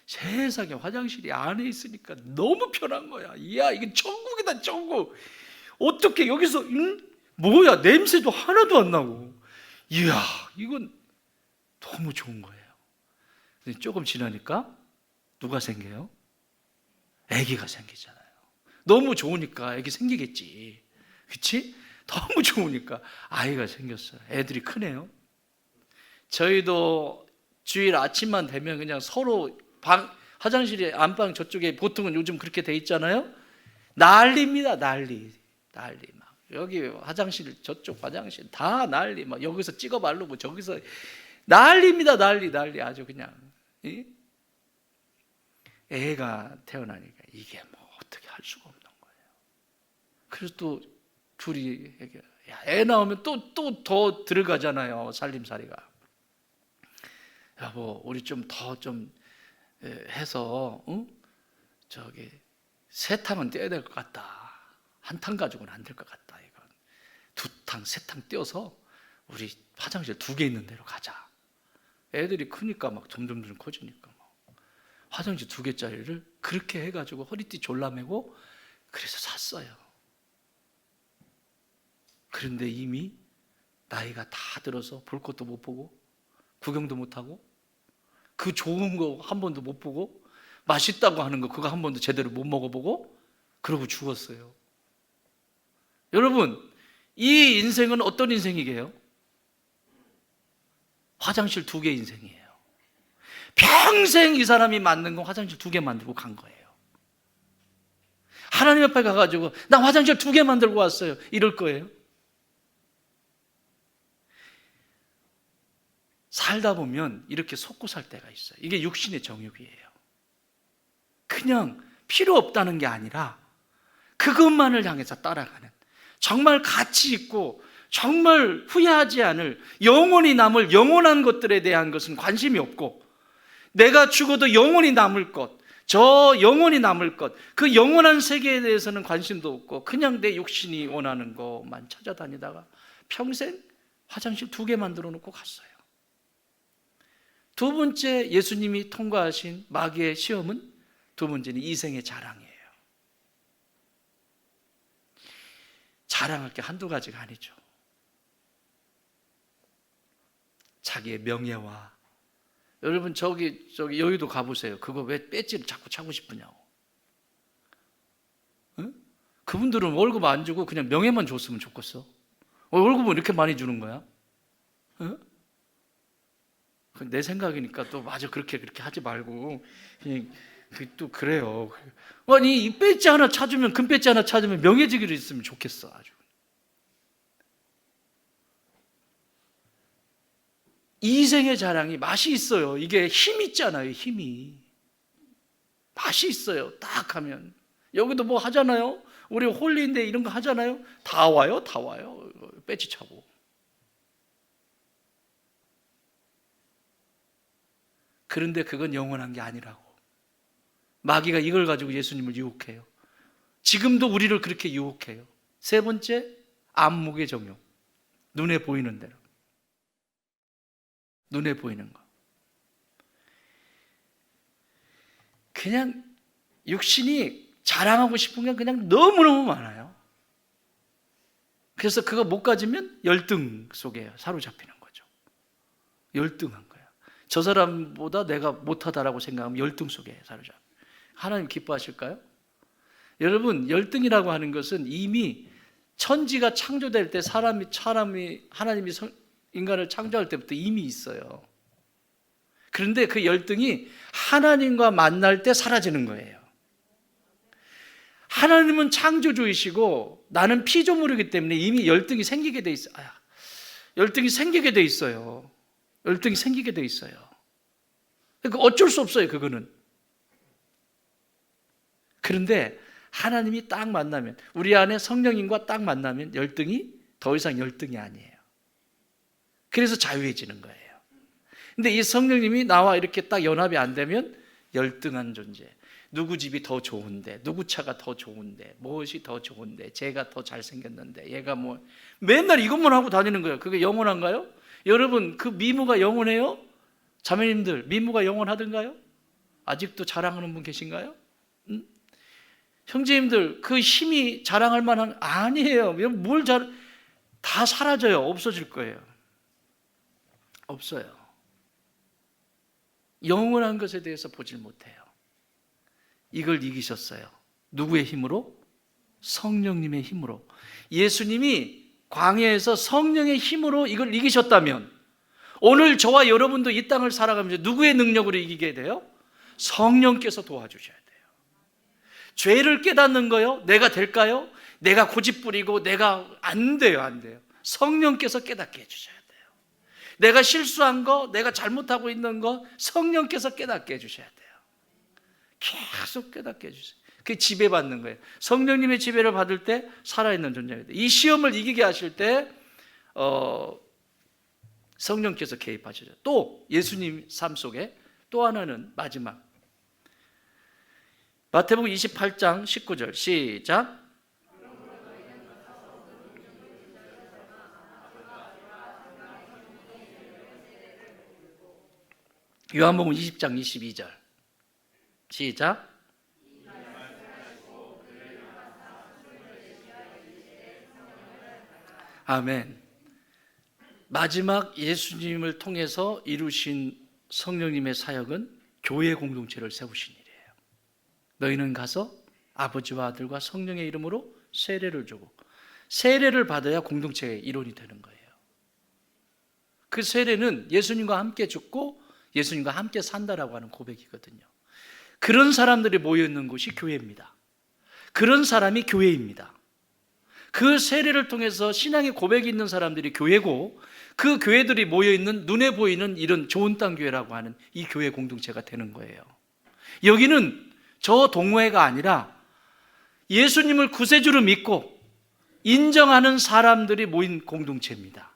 세상에 화장실이 안에 있으니까 너무 편한 거야. 이야, 이게 천국이다, 천국. 어떻게 여기서 뭐야, 냄새도 하나도 안 나고. 이야, 이건 너무 좋은 거예요. 근데 조금 지나니까 누가 생겨요? 아기가 생기잖아요. 너무 좋으니까 아기 생기겠지. 그렇지? 너무 좋으니까 아이가 생겼어요. 애들이 크네요. 저희도 주일 아침만 되면 그냥 서로 화장실에 안방 저쪽에 보통은 요즘 그렇게 돼 있잖아요. 난리입니다. 난리 막 여기 화장실 저쪽 화장실 다 난리 막 여기서 찍어 바르고 저기서 난리입니다. 난리 아주 그냥. 애가 태어나니까 이게 뭐 어떻게 할 수가 없는 거예요. 그래서 또 둘이 애 나오면 또 더 들어가잖아요. 살림살이가. 여보, 우리 좀 더 좀 해서 저기 세 탕은 떼야 될 것 같다. 한 탕 가지고는 안 될 것 같다. 이건 두 탕, 세 탕 떼어서 우리 화장실 2개 있는 데로 가자. 애들이 크니까 막 점점 커지니까 화장실 2개짜리를 그렇게 해가지고 허리띠 졸라매고 그래서 샀어요. 그런데 이미 나이가 다 들어서 볼 것도 못 보고 구경도 못 하고 그 좋은 거 한 번도 못 보고 맛있다고 하는 거 그거 한 번도 제대로 못 먹어보고 그러고 죽었어요. 여러분, 이 인생은 어떤 인생이게요? 화장실 2개 인생이에요. 평생 이 사람이 만든 건 화장실 2개 만들고 간 거예요. 하나님 앞에 가가지고 나 화장실 2개 만들고 왔어요 이럴 거예요? 살다 보면 이렇게 속고 살 때가 있어요. 이게 육신의 정욕이에요. 그냥 필요 없다는 게 아니라 그것만을 향해서 따라가는, 정말 가치 있고 정말 후회하지 않을 영원히 남을 영원한 것들에 대한 것은 관심이 없고, 내가 죽어도 영원히 남을 것, 저 영원히 남을 것, 그 영원한 세계에 대해서는 관심도 없고 그냥 내 육신이 원하는 것만 찾아다니다가 평생 화장실 2개 만들어 놓고 갔어요. 두 번째 예수님이 통과하신 마귀의 시험은, 두 번째는 이생의 자랑이에요. 자랑할 게 한두 가지가 아니죠. 자기의 명예와, 여러분 저기 여의도 가보세요. 그거 왜 배지를 자꾸 차고 싶으냐고. 응? 그분들은 월급 안 주고 그냥 명예만 줬으면 좋겠어. 월급은 이렇게 많이 주는 거야? 응? 내 생각이니까 또 맞아, 그렇게 하지 말고 그냥 또 그래요. 아니 이 배지 하나 찾으면, 금 배지 하나 찾으면 명예직으로 있으면 좋겠어. 아주 이생의 자랑이 맛이 있어요. 이게 힘 있잖아요. 힘이 맛이 있어요. 딱 하면. 여기도 뭐 하잖아요. 우리 홀리인데 이런 거 하잖아요. 다 와요. 배지 차고. 그런데 그건 영원한 게 아니라고. 마귀가 이걸 가지고 예수님을 유혹해요. 지금도 우리를 그렇게 유혹해요. 세 번째, 안목의 정욕. 눈에 보이는 대로. 눈에 보이는 거. 그냥 육신이 자랑하고 싶은 게 그냥 너무너무 많아요. 그래서 그거 못 가지면 열등 속에 사로잡히는 거죠. 열등한 거야. 저 사람보다 내가 못하다라고 생각하면 열등 속에 사로잡혀. 하나님 기뻐하실까요? 여러분, 열등이라고 하는 것은 이미 천지가 창조될 때 사람이 하나님이 인간을 창조할 때부터 이미 있어요. 그런데 그 열등이 하나님과 만날 때 사라지는 거예요. 하나님은 창조주이시고 나는 피조물이기 때문에 이미 열등이 생기게 돼 있어요. 열등이 생기게 돼 있어요. 열등이 생기게 돼 있어요. 그러니까 어쩔 수 없어요, 그거는. 그런데 하나님이 딱 만나면, 우리 안에 성령님과 딱 만나면 열등이 더 이상 열등이 아니에요. 그래서 자유해지는 거예요. 근데 이 성령님이 나와 이렇게 딱 연합이 안 되면 열등한 존재. 누구 집이 더 좋은데, 누구 차가 더 좋은데, 무엇이 더 좋은데, 쟤가 더 잘생겼는데, 얘가 뭐 맨날 이것만 하고 다니는 거예요. 그게 영원한가요? 여러분, 그 미모가 영원해요? 자매님들, 미모가 영원하던가요? 아직도 자랑하는 분 계신가요? 형제님들, 그 힘이 자랑할 만한, 아니에요. 다 사라져요. 없어질 거예요. 없어요. 영원한 것에 대해서 보질 못해요. 이걸 이기셨어요. 누구의 힘으로? 성령님의 힘으로. 예수님이 광야에서 성령의 힘으로 이걸 이기셨다면 오늘 저와 여러분도 이 땅을 살아가면서 누구의 능력으로 이기게 돼요? 성령께서 도와주셔야 돼요. 죄를 깨닫는 거요? 내가 될까요? 내가 고집부리고 내가 안 돼요, 안 돼요. 성령께서 깨닫게 해주셔야 돼요. 내가 실수한 거, 내가 잘못하고 있는 거 성령께서 깨닫게 해주셔야 돼요. 계속 깨닫게 해주세요. 그게 지배받는 거예요. 성령님의 지배를 받을 때 살아있는 존재가 돼요. 이 시험을 이기게 하실 때 성령께서 개입하시죠. 또 예수님 삶 속에 또 하나는 마지막, 마태복음 28장 19절 시작. 요한복음 20장 22절 시작. 아멘. 마지막 예수님을 통해서 이루신 성령님의 사역은 교회 공동체를 세우신 일이에요. 너희는 가서 아버지와 아들과 성령의 이름으로 세례를 주고, 세례를 받아야 공동체의 일원이 되는 거예요. 그 세례는 예수님과 함께 죽고 예수님과 함께 산다라고 하는 고백이거든요. 그런 사람들이 모여있는 곳이 교회입니다. 그런 사람이 교회입니다. 그 세례를 통해서 신앙의 고백이 있는 사람들이 교회고, 그 교회들이 모여있는 눈에 보이는 이런 좋은 땅 교회라고 하는 이 교회 공동체가 되는 거예요. 여기는 저 동호회가 아니라 예수님을 구세주로 믿고 인정하는 사람들이 모인 공동체입니다.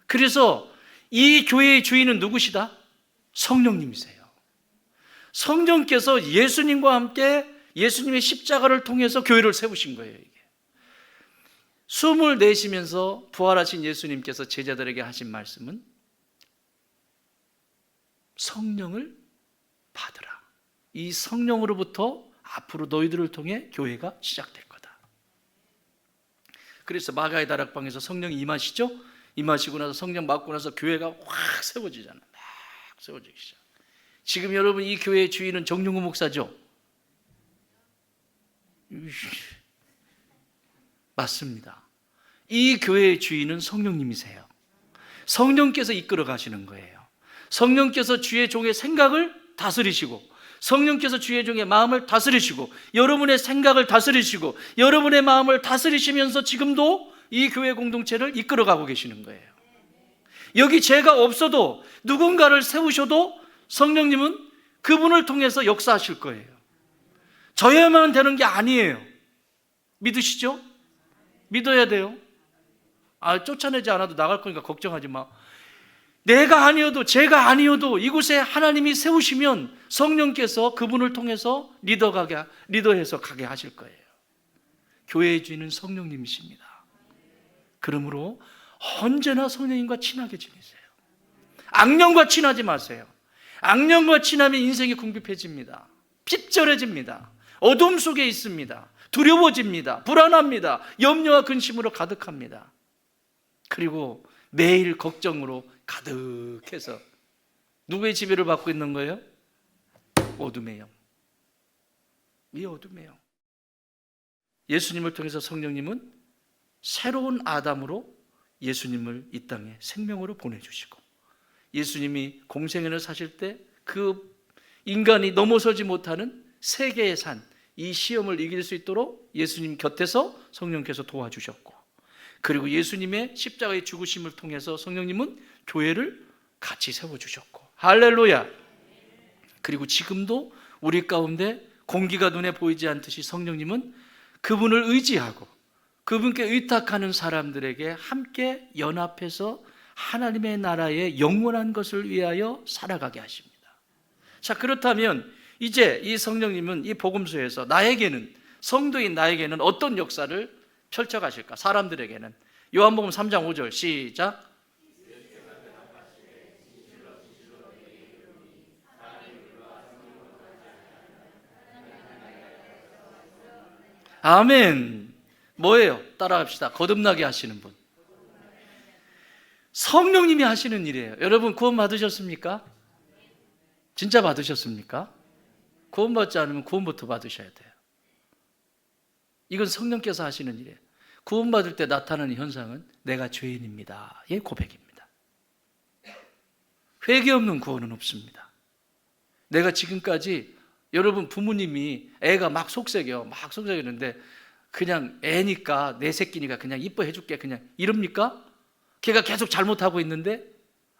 그래서 이 교회의 주인은 누구시다? 성령님이세요. 성령께서 예수님과 함께 예수님의 십자가를 통해서 교회를 세우신 거예요. 이게 숨을 내쉬면서 부활하신 예수님께서 제자들에게 하신 말씀은 성령을 받으라. 이 성령으로부터 앞으로 너희들을 통해 교회가 시작될 거다. 그래서 마가의 다락방에서 성령이 임하시죠? 임하시고 나서 성령 받고 나서 교회가 확 세워지잖아요. 막 세워지기 시작. 지금 여러분, 이 교회의 주인은 정용구 목사죠? 맞습니다. 이 교회의 주인은 성령님이세요. 성령께서 이끌어 가시는 거예요. 성령께서 주의 종의 생각을 다스리시고, 성령께서 주의 종의 마음을 다스리시고, 여러분의 생각을 다스리시고, 여러분의 마음을 다스리시면서 지금도 이 교회 공동체를 이끌어가고 계시는 거예요. 여기 죄가 없어도 누군가를 세우셔도 성령님은 그분을 통해서 역사하실 거예요. 저야만 되는 게 아니에요. 믿으시죠? 믿어야 돼요. 쫓아내지 않아도 나갈 거니까 걱정하지 마. 내가 아니어도, 제가 아니어도 이곳에 하나님이 세우시면 성령께서 그분을 통해서 리더해서 가게 하실 거예요. 교회의 주인은 성령님이십니다. 그러므로 언제나 성령님과 친하게 지내세요. 악령과 친하지 마세요. 악령과 친하면 인생이 궁핍해집니다. 핍절해집니다. 어둠 속에 있습니다. 두려워집니다. 불안합니다. 염려와 근심으로 가득합니다. 그리고 매일 걱정으로 가득해서 누구의 지배를 받고 있는 거예요? 어둠의 영. 이 어둠의 영. 예수님을 통해서 성령님은 새로운 아담으로 예수님을 이 땅에 생명으로 보내주시고, 예수님이 공생애를 사실 때 그 인간이 넘어서지 못하는 세계의 산, 이 시험을 이길 수 있도록 예수님 곁에서 성령께서 도와주셨고, 그리고 예수님의 십자가의 죽으심을 통해서 성령님은 교회를 같이 세워주셨고, 할렐루야. 그리고 지금도 우리 가운데 공기가 눈에 보이지 않듯이 성령님은 그분을 의지하고 그분께 의탁하는 사람들에게 함께 연합해서 하나님의 나라의 영원한 것을 위하여 살아가게 하십니다. 자, 그렇다면 이제 이 성령님은 이 복음서에서 나에게는, 성도인 나에게는 어떤 역사를 펼쳐가실까? 사람들에게는. 요한복음 3장 5절 시작. 아멘. 뭐예요? 따라합시다. 거듭나게 하시는 분. 성령님이 하시는 일이에요. 여러분 구원 받으셨습니까? 진짜 받으셨습니까? 구원 받지 않으면 구원부터 받으셔야 돼요. 이건 성령께서 하시는 일이에요. 구원 받을 때 나타나는 현상은 내가 죄인입니다. 의 고백입니다. 회개 없는 구원은 없습니다. 내가 지금까지, 여러분 부모님이 애가 막 속삭이는데 그냥 애니까, 내 새끼니까 그냥 이뻐해 줄게, 그냥 이럽니까? 걔가 계속 잘못하고 있는데?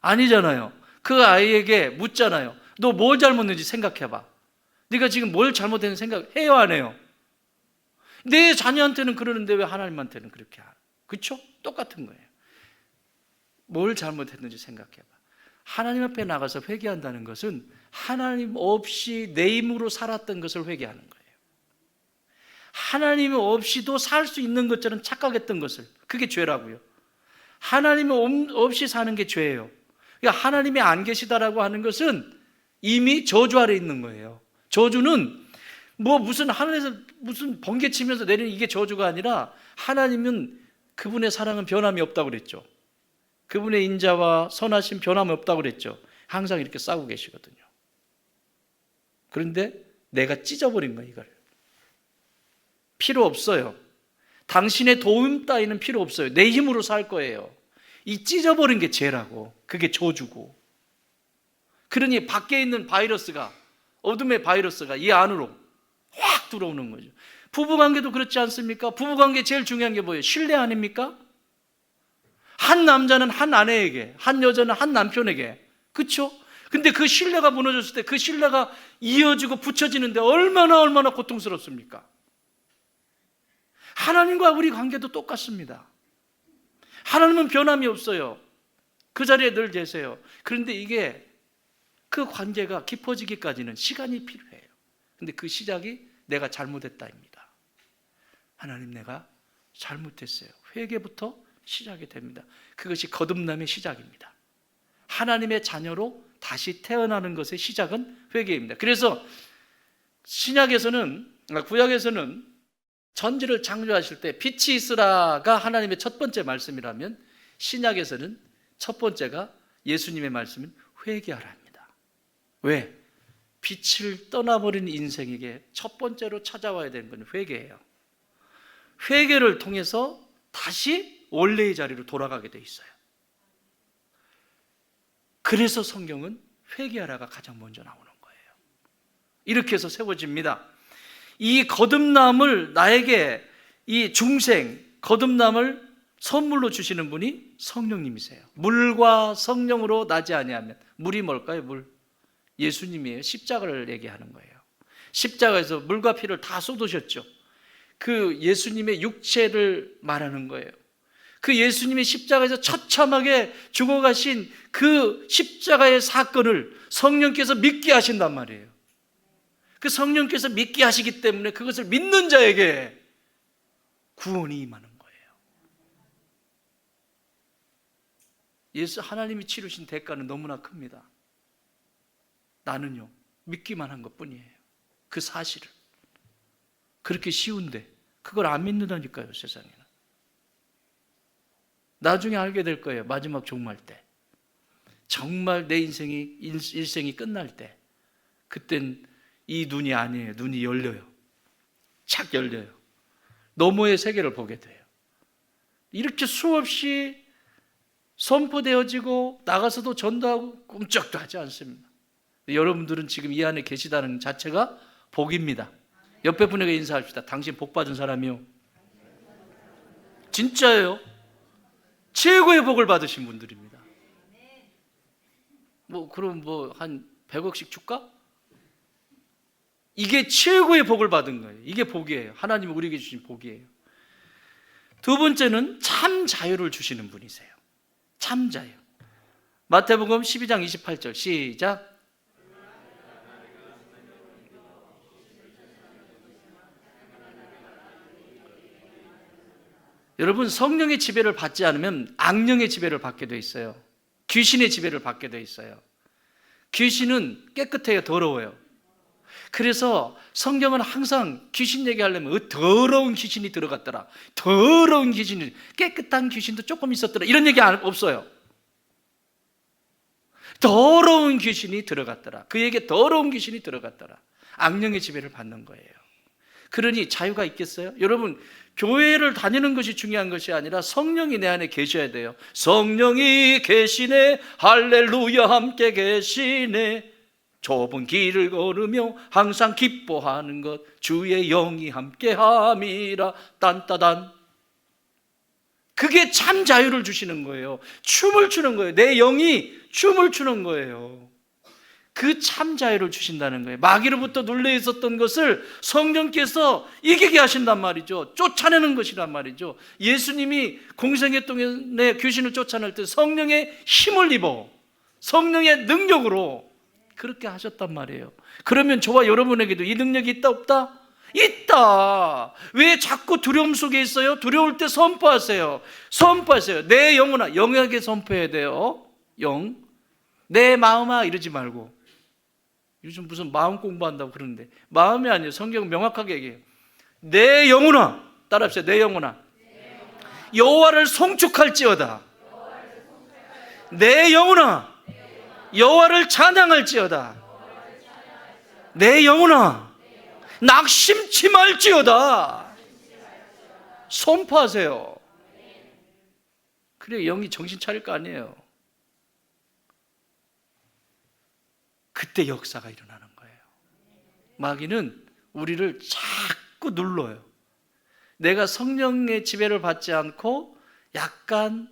아니잖아요. 그 아이에게 묻잖아요. 너 뭘 잘못했는지 생각해봐. 네가 지금 뭘 잘못했는지 생각해요, 안 해요? 내 자녀한테는 그러는데 왜 하나님한테는 그렇게 하나? 그렇죠? 똑같은 거예요. 뭘 잘못했는지 생각해봐. 하나님 앞에 나가서 회개한다는 것은 하나님 없이 내 힘으로 살았던 것을 회개하는 거예요. 하나님 없이도 살 수 있는 것처럼 착각했던 것을, 그게 죄라고요. 하나님 없이 사는 게 죄예요. 그러니까 하나님이 안 계시다라고 하는 것은 이미 저주 아래 있는 거예요. 저주는 무슨 하늘에서 무슨 번개 치면서 내리는 이게 저주가 아니라, 하나님은 그분의 사랑은 변함이 없다고 그랬죠. 그분의 인자와 선하심 변함이 없다고 그랬죠. 항상 이렇게 싸고 계시거든요. 그런데 내가 찢어버린 거예요, 이걸. 필요 없어요. 당신의 도움 따위는 필요 없어요. 내 힘으로 살 거예요. 이 찢어버린 게 죄라고. 그게 저주고. 그러니 밖에 있는 바이러스가, 어둠의 바이러스가 이 안으로 확 들어오는 거죠. 부부관계도 그렇지 않습니까? 부부관계 제일 중요한 게 뭐예요? 신뢰 아닙니까? 한 남자는 한 아내에게, 한 여자는 한 남편에게, 그렇죠? 근데 그 신뢰가 무너졌을 때 그 신뢰가 이어지고 붙여지는데 얼마나 고통스럽습니까? 하나님과 우리 관계도 똑같습니다. 하나님은 변함이 없어요. 그 자리에 늘 계세요. 그런데 이게, 그 관계가 깊어지기까지는 시간이 필요해요. 근데 그 시작이 내가 잘못했다입니다. 하나님, 내가 잘못했어요. 회개부터 시작이 됩니다. 그것이 거듭남의 시작입니다. 하나님의 자녀로 다시 태어나는 것의 시작은 회개입니다. 그래서 구약에서는 천지를 창조하실 때 빛이 있으라가 하나님의 첫 번째 말씀이라면, 신약에서는 첫 번째가 예수님의 말씀은 회개하라 합니다. 왜? 빛을 떠나버린 인생에게 첫 번째로 찾아와야 되는 건 회개예요. 회개를 통해서 다시 원래의 자리로 돌아가게 돼 있어요. 그래서 성경은 회개하라가 가장 먼저 나오는 거예요. 이렇게 해서 세워집니다. 이 거듭남을, 나에게 이 중생 거듭남을 선물로 주시는 분이 성령님이세요. 물과 성령으로 나지 아니하면. 물이 뭘까요? 물. 예수님이에요. 십자가를 얘기하는 거예요. 십자가에서 물과 피를 다 쏟으셨죠. 그 예수님의 육체를 말하는 거예요. 그 예수님이 십자가에서 처참하게 죽어가신 그 십자가의 사건을 성령께서 믿게 하신단 말이에요. 그 성령께서 믿게 하시기 때문에 그것을 믿는 자에게 구원이 임하는 거예요. 예수 하나님이 치르신 대가는 너무나 큽니다. 나는요, 믿기만 한 것뿐이에요. 그 사실을. 그렇게 쉬운데 그걸 안 믿는다니까요, 세상에는. 나중에 알게 될 거예요. 마지막 종말 때. 정말 내 일생이 끝날 때. 그땐 이 눈이 아니에요. 눈이 열려요. 착 열려요. 너머의 세계를 보게 돼요. 이렇게 수없이 선포되어지고 나가서도 전도하고 꿈쩍도 하지 않습니다. 여러분들은 지금 이 안에 계시다는 자체가 복입니다. 옆에 분에게 인사합시다. 당신 복 받은 사람이요. 진짜예요. 최고의 복을 받으신 분들입니다. 그럼 한 100억씩 줄까? 이게 최고의 복을 받은 거예요. 이게 복이에요. 하나님이 우리에게 주신 복이에요. 두 번째는 참 자유를 주시는 분이세요. 참 자유. 마태복음 12장 28절 시작. 여러분, 성령의 지배를 받지 않으면 악령의 지배를 받게 돼 있어요. 귀신의 지배를 받게 돼 있어요. 귀신은 깨끗해요, 더러워요. 그래서 성경은 항상 귀신 얘기하려면 더러운 귀신이 들어갔더라, 더러운 귀신이, 깨끗한 귀신도 조금 있었더라, 이런 얘기 없어요. 더러운 귀신이 들어갔더라, 그에게 더러운 귀신이 들어갔더라. 악령의 지배를 받는 거예요. 그러니 자유가 있겠어요? 여러분, 교회를 다니는 것이 중요한 것이 아니라 성령이 내 안에 계셔야 돼요. 성령이 계시네, 할렐루야, 함께 계시네. 좁은 길을 걸으며 항상 기뻐하는 것, 주의 영이 함께함이라. 딴따단. 그게 참 자유를 주시는 거예요. 춤을 추는 거예요. 내 영이 춤을 추는 거예요. 그 참 자유를 주신다는 거예요. 마귀로부터 눌려 있었던 것을 성령께서 이기게 하신단 말이죠. 쫓아내는 것이란 말이죠. 예수님이 공생애 동안에 귀신을 쫓아낼 때 성령의 힘을 입어, 성령의 능력으로 그렇게 하셨단 말이에요. 그러면 저와 여러분에게도 이 능력이 있다 없다? 있다. 왜 자꾸 두려움 속에 있어요? 두려울 때 선포하세요. 선포하세요. 내 영혼아, 영에게 선포해야 돼요. 영. 내 마음아 이러지 말고. 요즘 무슨 마음 공부한다고 그러는데 마음이 아니에요. 성경은 명확하게 얘기해요. 내 영혼아, 따라합시다. 내 영혼아, 여호와를 송축할지어다. 내 영혼아, 여호와를 찬양할지어다. 내 영혼아, 낙심치 말지어다. 선포하세요. 그래 영이 정신 차릴 거 아니에요. 그때 역사가 일어나는 거예요. 마귀는 우리를 자꾸 눌러요. 내가 성령의 지배를 받지 않고 약간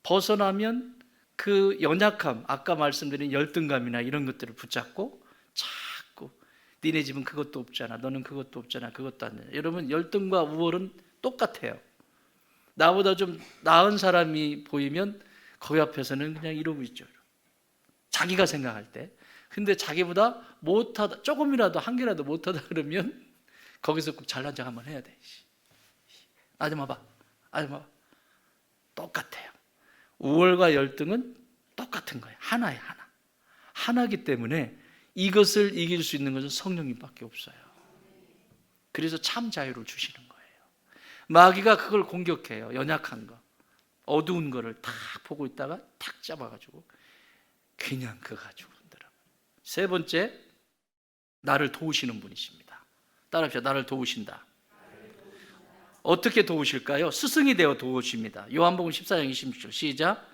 벗어나면 그 연약함, 아까 말씀드린 열등감이나 이런 것들을 붙잡고 자꾸 니네 집은 그것도 없잖아, 너는 그것도 없잖아, 그것도 안 돼. 여러분, 열등과 우월은 똑같아요. 나보다 좀 나은 사람이 보이면 거기 앞에서는 그냥 이러고 있죠. 자기가 생각할 때. 근데 자기보다 못하다, 조금이라도 한 개라도 못하다 그러면 거기서 꼭 잘난 척 한번 해야 돼. 아줌마 봐, 아줌마 봐. 똑같아요. 우월과 열등은 똑같은 거예요. 하나예요, 하나. 하나이기 때문에 이것을 이길 수 있는 것은 성령님밖에 없어요. 그래서 참 자유를 주시는 거예요. 마귀가 그걸 공격해요. 연약한 거, 어두운 거를 탁 보고 있다가 탁 잡아가지고 그냥 그거 가지고 흔들어. 세 번째, 나를 도우시는 분이십니다. 따라합시다. 나를 도우신다. 어떻게 도우실까요? 스승이 되어 도우십니다. 요한복음 14장 26절 시작.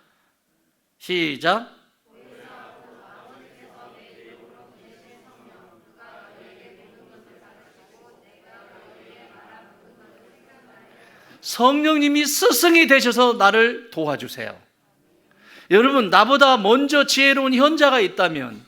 시작. 성령님이 스승이 되셔서 나를 도와주세요. 여러분, 나보다 먼저 지혜로운 현자가 있다면,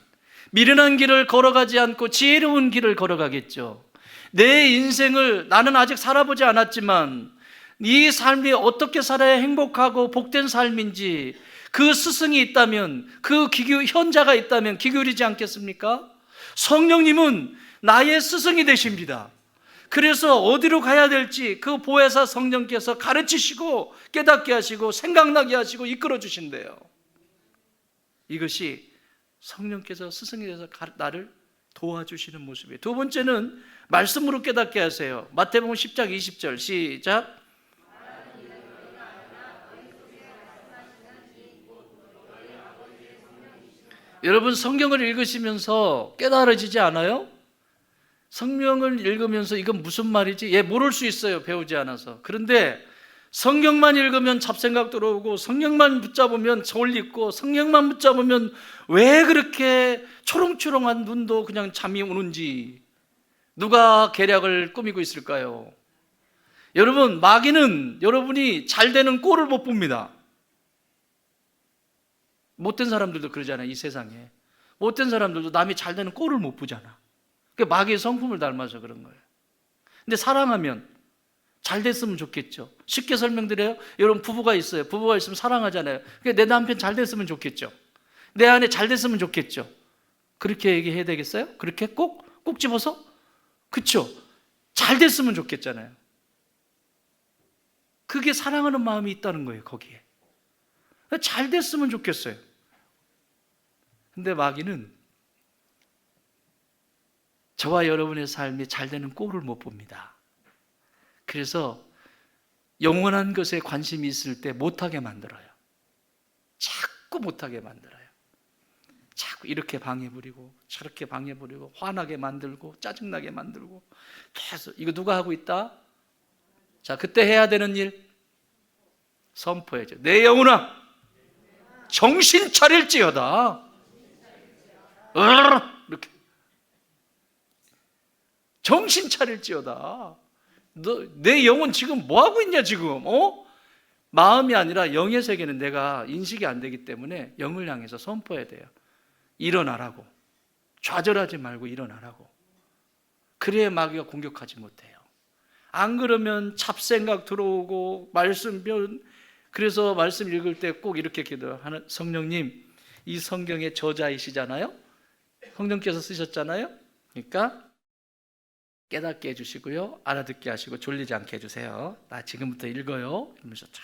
미련한 길을 걸어가지 않고 지혜로운 길을 걸어가겠죠. 내 인생을 나는 아직 살아보지 않았지만 이 삶이 어떻게 살아야 행복하고 복된 삶인지 그 스승이 있다면, 그 현자가 있다면 기울이지 않겠습니까? 성령님은 나의 스승이 되십니다. 그래서 어디로 가야 될지 그 보혜사 성령께서 가르치시고 깨닫게 하시고 생각나게 하시고 이끌어 주신대요. 이것이 성령께서 스승이 돼서 나를 도와주시는 모습이에요. 두 번째는 말씀으로 깨닫게 하세요. 마태복음 10장 20절 시작. 여러분 성경을 읽으시면서 깨달아지지 않아요? 성경을 읽으면서 이건 무슨 말이지? 모를 수 있어요, 배우지 않아서. 그런데 성경만 읽으면 잡생각 들어오고, 성경만 붙잡으면 저울 있고, 성경만 붙잡으면 왜 그렇게 초롱초롱한 눈도 그냥 잠이 오는지 누가 계략을 꾸미고 있을까요? 여러분, 마귀는 여러분이 잘 되는 꼴을 못 봅니다. 못된 사람들도 그러잖아요. 이 세상에 못된 사람들도 남이 잘 되는 꼴을 못 보잖아. 그게 마귀의 성품을 닮아서 그런 거예요. 근데 사랑하면 잘 됐으면 좋겠죠. 쉽게 설명드려요. 여러분 부부가 있어요. 부부가 있으면 사랑하잖아요. 그러니까 내 남편 잘 됐으면 좋겠죠. 내 아내 잘 됐으면 좋겠죠. 그렇게 얘기해야 되겠어요? 그렇게 꼭 집어서? 그쵸? 잘 됐으면 좋겠잖아요. 그게 사랑하는 마음이 있다는 거예요. 거기에 잘 됐으면 좋겠어요. 근데 마귀는 저와 여러분의 삶이 잘 되는 꼴을 못 봅니다. 그래서 영원한 것에 관심이 있을 때 못하게 만들어요. 자꾸 못하게 만들어요. 자꾸 이렇게 방해 부리고 저렇게 방해 부리고 화나게 만들고 짜증나게 만들고 계속. 이거 누가 하고 있다? 자, 그때 해야 되는 일 선포해야죠. 내 영혼아 정신 차릴지어다. 이렇게 정신 차릴지어다. 너 내 영혼 지금 뭐 하고 있냐 지금? 마음이 아니라 영의 세계는 내가 인식이 안 되기 때문에 영을 향해서 선포해야 돼요. 일어나라고. 좌절하지 말고 일어나라고. 그래야 마귀가 공격하지 못해요. 안 그러면 잡생각 들어오고 말씀 변. 그래서 말씀 읽을 때 꼭 이렇게 기도하는, 성령님 이 성경의 저자이시잖아요. 성령께서 쓰셨잖아요. 그러니까 깨닫게 해주시고요, 알아듣게 하시고 졸리지 않게 해주세요. 나 지금부터 읽어요. 이러면서 쫙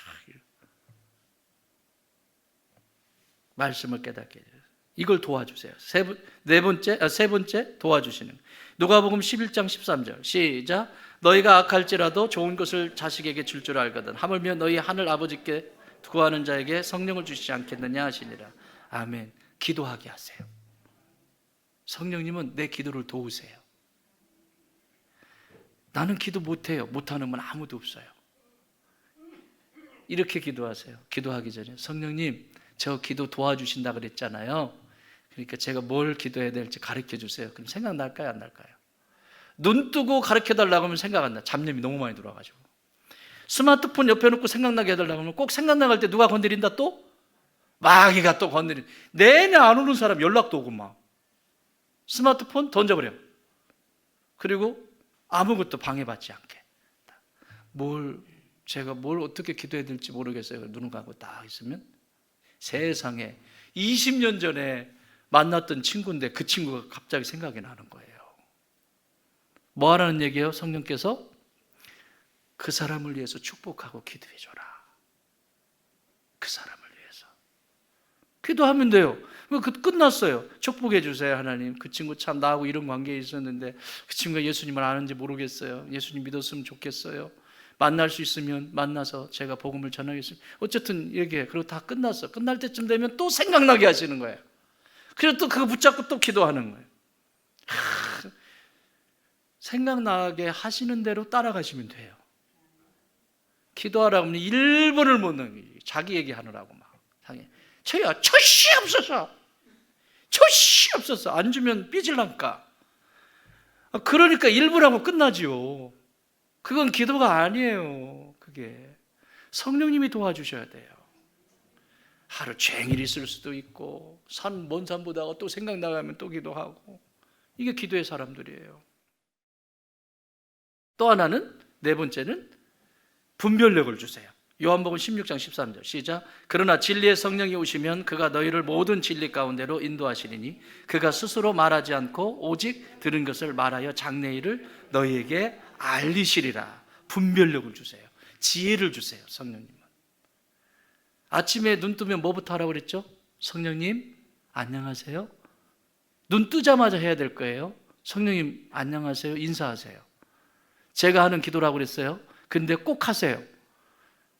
말씀을 깨닫게 해주세요. 이걸 도와주세요. 세 번째 도와주시는. 누가복음 11장 13절 시작. 너희가 악할지라도 좋은 것을 자식에게 줄 줄 알거든 하물며 너희 하늘 아버지께 구하는 자에게 성령을 주시지 않겠느냐 하시니라. 아멘. 기도하게 하세요. 성령님은 내 기도를 도우세요. 나는 기도 못해요. 못하는 분 아무도 없어요. 이렇게 기도하세요. 기도하기 전에 성령님 저 기도 도와주신다 그랬잖아요. 그러니까 제가 뭘 기도해야 될지 가르쳐 주세요. 그럼 생각날까요? 안 날까요? 눈 뜨고 가르쳐 달라고 하면 생각 안 나. 잡념이 너무 많이 들어와가지고. 스마트폰 옆에 놓고 생각나게 해달라고 하면 꼭 생각나갈 때 누가 건드린다 또? 마귀가 또 건드린. 내내 안 오는 사람 연락도 오고 막. 스마트폰 던져버려. 그리고 아무것도 방해받지 않게. 제가 뭘 어떻게 기도해야 될지 모르겠어요. 눈을 감고 딱 있으면 세상에 20년 전에 만났던 친구인데 그 친구가 갑자기 생각이 나는 거예요. 뭐 하라는 얘기예요? 성령께서 그 사람을 위해서 축복하고 기도해 줘라. 그 사람을 위해서 기도하면 돼요. 끝났어요. 축복해 주세요 하나님. 그 친구 참 나하고 이런 관계에 있었는데 그 친구가 예수님을 아는지 모르겠어요. 예수님 믿었으면 좋겠어요. 만날 수 있으면 만나서 제가 복음을 전하겠습니다. 어쨌든 얘기해. 그리고 다 끝났어. 끝날 때쯤 되면 또 생각나게 하시는 거예요. 그래서 또 그거 붙잡고 또 기도하는 거예요. 생각나게 하시는 대로 따라가시면 돼요. 기도하라고 하면 1분을 못 넘기지. 자기 얘기하느라고 막. 저야 초시 없었어. 안 주면 삐질랑까. 그러니까 1분 하고 끝나지요. 그건 기도가 아니에요. 그게 성령님이 도와주셔야 돼요. 하루 종일 있을 수도 있고 먼 산 보다가 또 생각나가면 또 기도하고, 이게 기도의 사람들이에요. 또 하나는, 네 번째는 분별력을 주세요. 요한복음 16장 13절 시작. 그러나 진리의 성령이 오시면 그가 너희를 모든 진리 가운데로 인도하시리니 그가 스스로 말하지 않고 오직 들은 것을 말하여 장래일을 너희에게 알리시리라. 분별력을 주세요. 지혜를 주세요. 성령님은 아침에 눈 뜨면 뭐부터 하라고 그랬죠? 성령님 안녕하세요. 눈 뜨자마자 해야 될 거예요. 성령님 안녕하세요, 인사하세요. 제가 하는 기도라고 그랬어요. 근데 꼭 하세요.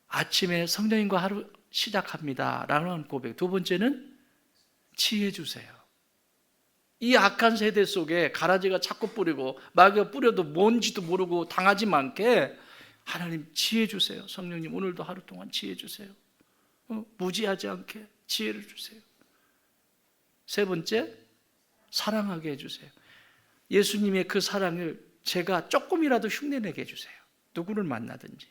아침에 성령님과 하루 시작합니다 라는 고백. 두 번째는 지혜 주세요. 이 악한 세대 속에 가라지가 자꾸 뿌리고 마귀가 뿌려도 뭔지도 모르고 당하지 않게 하나님 지혜 주세요. 성령님 오늘도 하루 동안 지혜 주세요. 무지하지 않게 지혜를 주세요. 세 번째, 사랑하게 해주세요. 예수님의 그 사랑을 제가 조금이라도 흉내내게 해주세요. 누구를 만나든지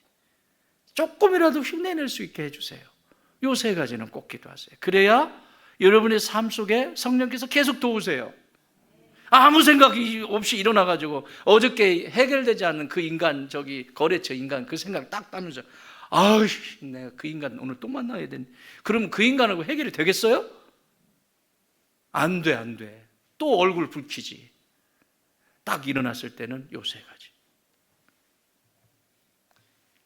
조금이라도 흉내낼 수 있게 해주세요. 요 세 가지는 꼭 기도하세요. 그래야 여러분의 삶 속에 성령께서 계속 도우세요. 아무 생각이 없이 일어나가지고 어저께 해결되지 않는 그 인간, 거래처 인간 그 생각 딱 따면서 아우, 내가 그 인간 오늘 또 만나야 되네. 그럼 그 인간하고 해결이 되겠어요? 안 돼, 안 돼. 또 얼굴 붉히지. 딱 일어났을 때는 요 세 가지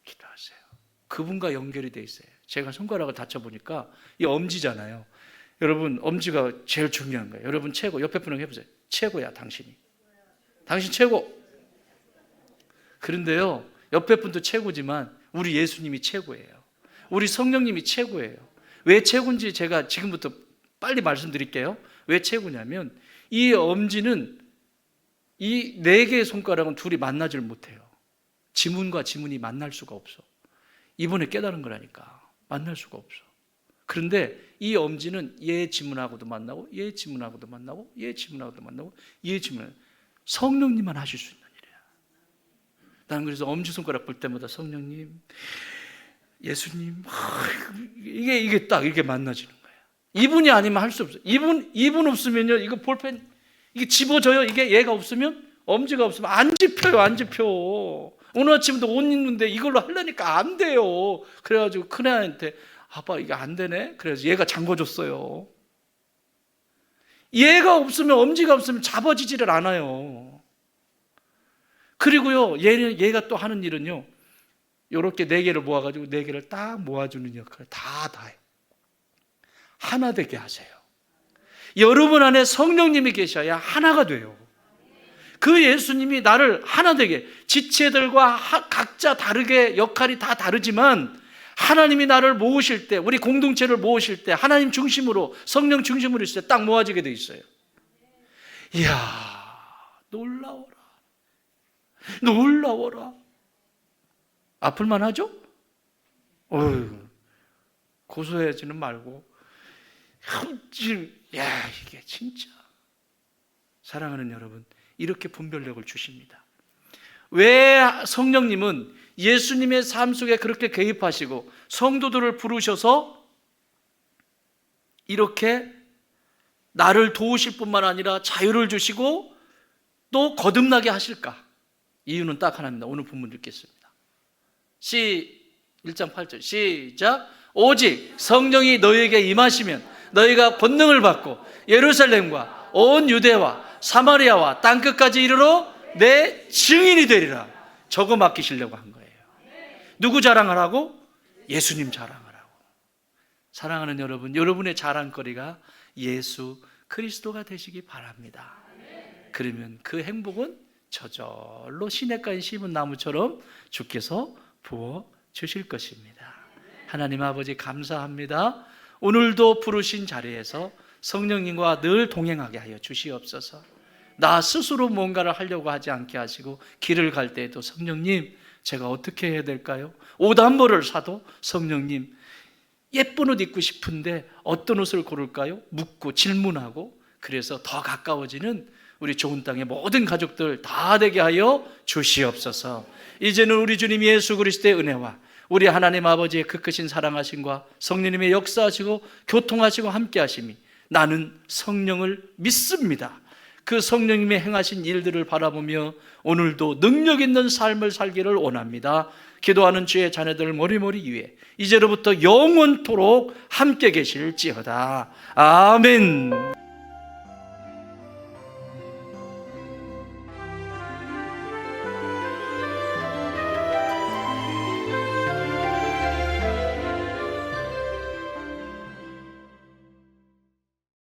기도하세요. 그분과 연결이 돼 있어요. 제가 손가락을 다쳐보니까 이 엄지잖아요. 여러분, 엄지가 제일 중요한 거예요. 여러분 최고. 옆에 분에게 해보세요. 최고야, 당신이. 당신 최고. 그런데요, 옆에 분도 최고지만 우리 예수님이 최고예요. 우리 성령님이 최고예요. 왜 최고인지 제가 지금부터 빨리 말씀드릴게요. 왜 최고냐면 이 엄지는 이 네 개의 손가락은 둘이 만나질 못해요. 지문과 지문이 만날 수가 없어. 이번에 깨달은 거라니까. 만날 수가 없어. 그런데 이 엄지는 얘 지문하고도 만나고 얘 지문하고도 만나고 얘 지문하고도 만나고 얘 지문, 성령님만 하실 수 있는 일이야. 나는 그래서 엄지손가락 볼 때마다 성령님, 예수님, 이게 딱 이렇게 만나지는 거야. 이분이 아니면 할 수 없어요. 이분 없으면요, 이거 볼펜 이게 집어져요. 이게 얘가 없으면, 엄지가 없으면 안 집혀요. 안 집혀. 오늘 아침도 옷 입는데 이걸로 하려니까 안 돼요. 그래가지고 큰애한테 아빠 이게 안 되네. 그래서 얘가 잠궈줬어요. 얘가 없으면, 엄지가 없으면 잡아지지를 않아요. 그리고요, 얘가 또 하는 일은요, 요렇게 네 개를 모아가지고 네 개를 딱 모아주는 역할을 다 해. 하나 되게 하세요. 여러분 안에 성령님이 계셔야 하나가 돼요. 그 예수님이 나를 하나 되게, 지체들과 각자 다르게 역할이 다 다르지만 하나님이 나를 모으실 때, 우리 공동체를 모으실 때 하나님 중심으로, 성령 중심으로 있을 때 딱 모아지게 돼 있어요. 이야, 놀라워라. 놀라워라. 아플만 하죠? 고소해지는 말고, 야, 이게 진짜. 사랑하는 여러분, 이렇게 분별력을 주십니다. 왜 성령님은 예수님의 삶 속에 그렇게 개입하시고 성도들을 부르셔서 이렇게 나를 도우실 뿐만 아니라 자유를 주시고 또 거듭나게 하실까? 이유는 딱 하나입니다. 오늘 본문 읽겠습니다. 1장 8절 시작. 오직 성령이 너희에게 임하시면 너희가 권능을 받고 예루살렘과 온 유대와 사마리아와 땅끝까지 이르러 내 증인이 되리라. 저거 맡기시려고 한 거예요. 누구 자랑하라고? 예수님 자랑하라고. 사랑하는 여러분, 여러분의 자랑거리가 예수 그리스도가 되시기 바랍니다. 그러면 그 행복은 저절로 시냇가에 심은 나무처럼 주께서 부어 주실 것입니다. 하나님 아버지 감사합니다. 오늘도 부르신 자리에서 성령님과 늘 동행하게 하여 주시옵소서. 나 스스로 뭔가를 하려고 하지 않게 하시고, 길을 갈 때에도 성령님 제가 어떻게 해야 될까요? 옷 한 벌을 사도 성령님 예쁜 옷 입고 싶은데 어떤 옷을 고를까요? 묻고 질문하고, 그래서 더 가까워지는 우리 좋은 땅의 모든 가족들 다 되게 하여 주시옵소서. 이제는 우리 주님 예수 그리스도의 은혜와 우리 하나님 아버지의 그 크신 사랑하심과 성령님의 역사하시고 교통하시고 함께하심이 나는 성령을 믿습니다. 그 성령님의 행하신 일들을 바라보며 오늘도 능력 있는 삶을 살기를 원합니다. 기도하는 주의 자녀들 머리머리 위에 이제로부터 영원토록 함께 계실지어다. 아멘.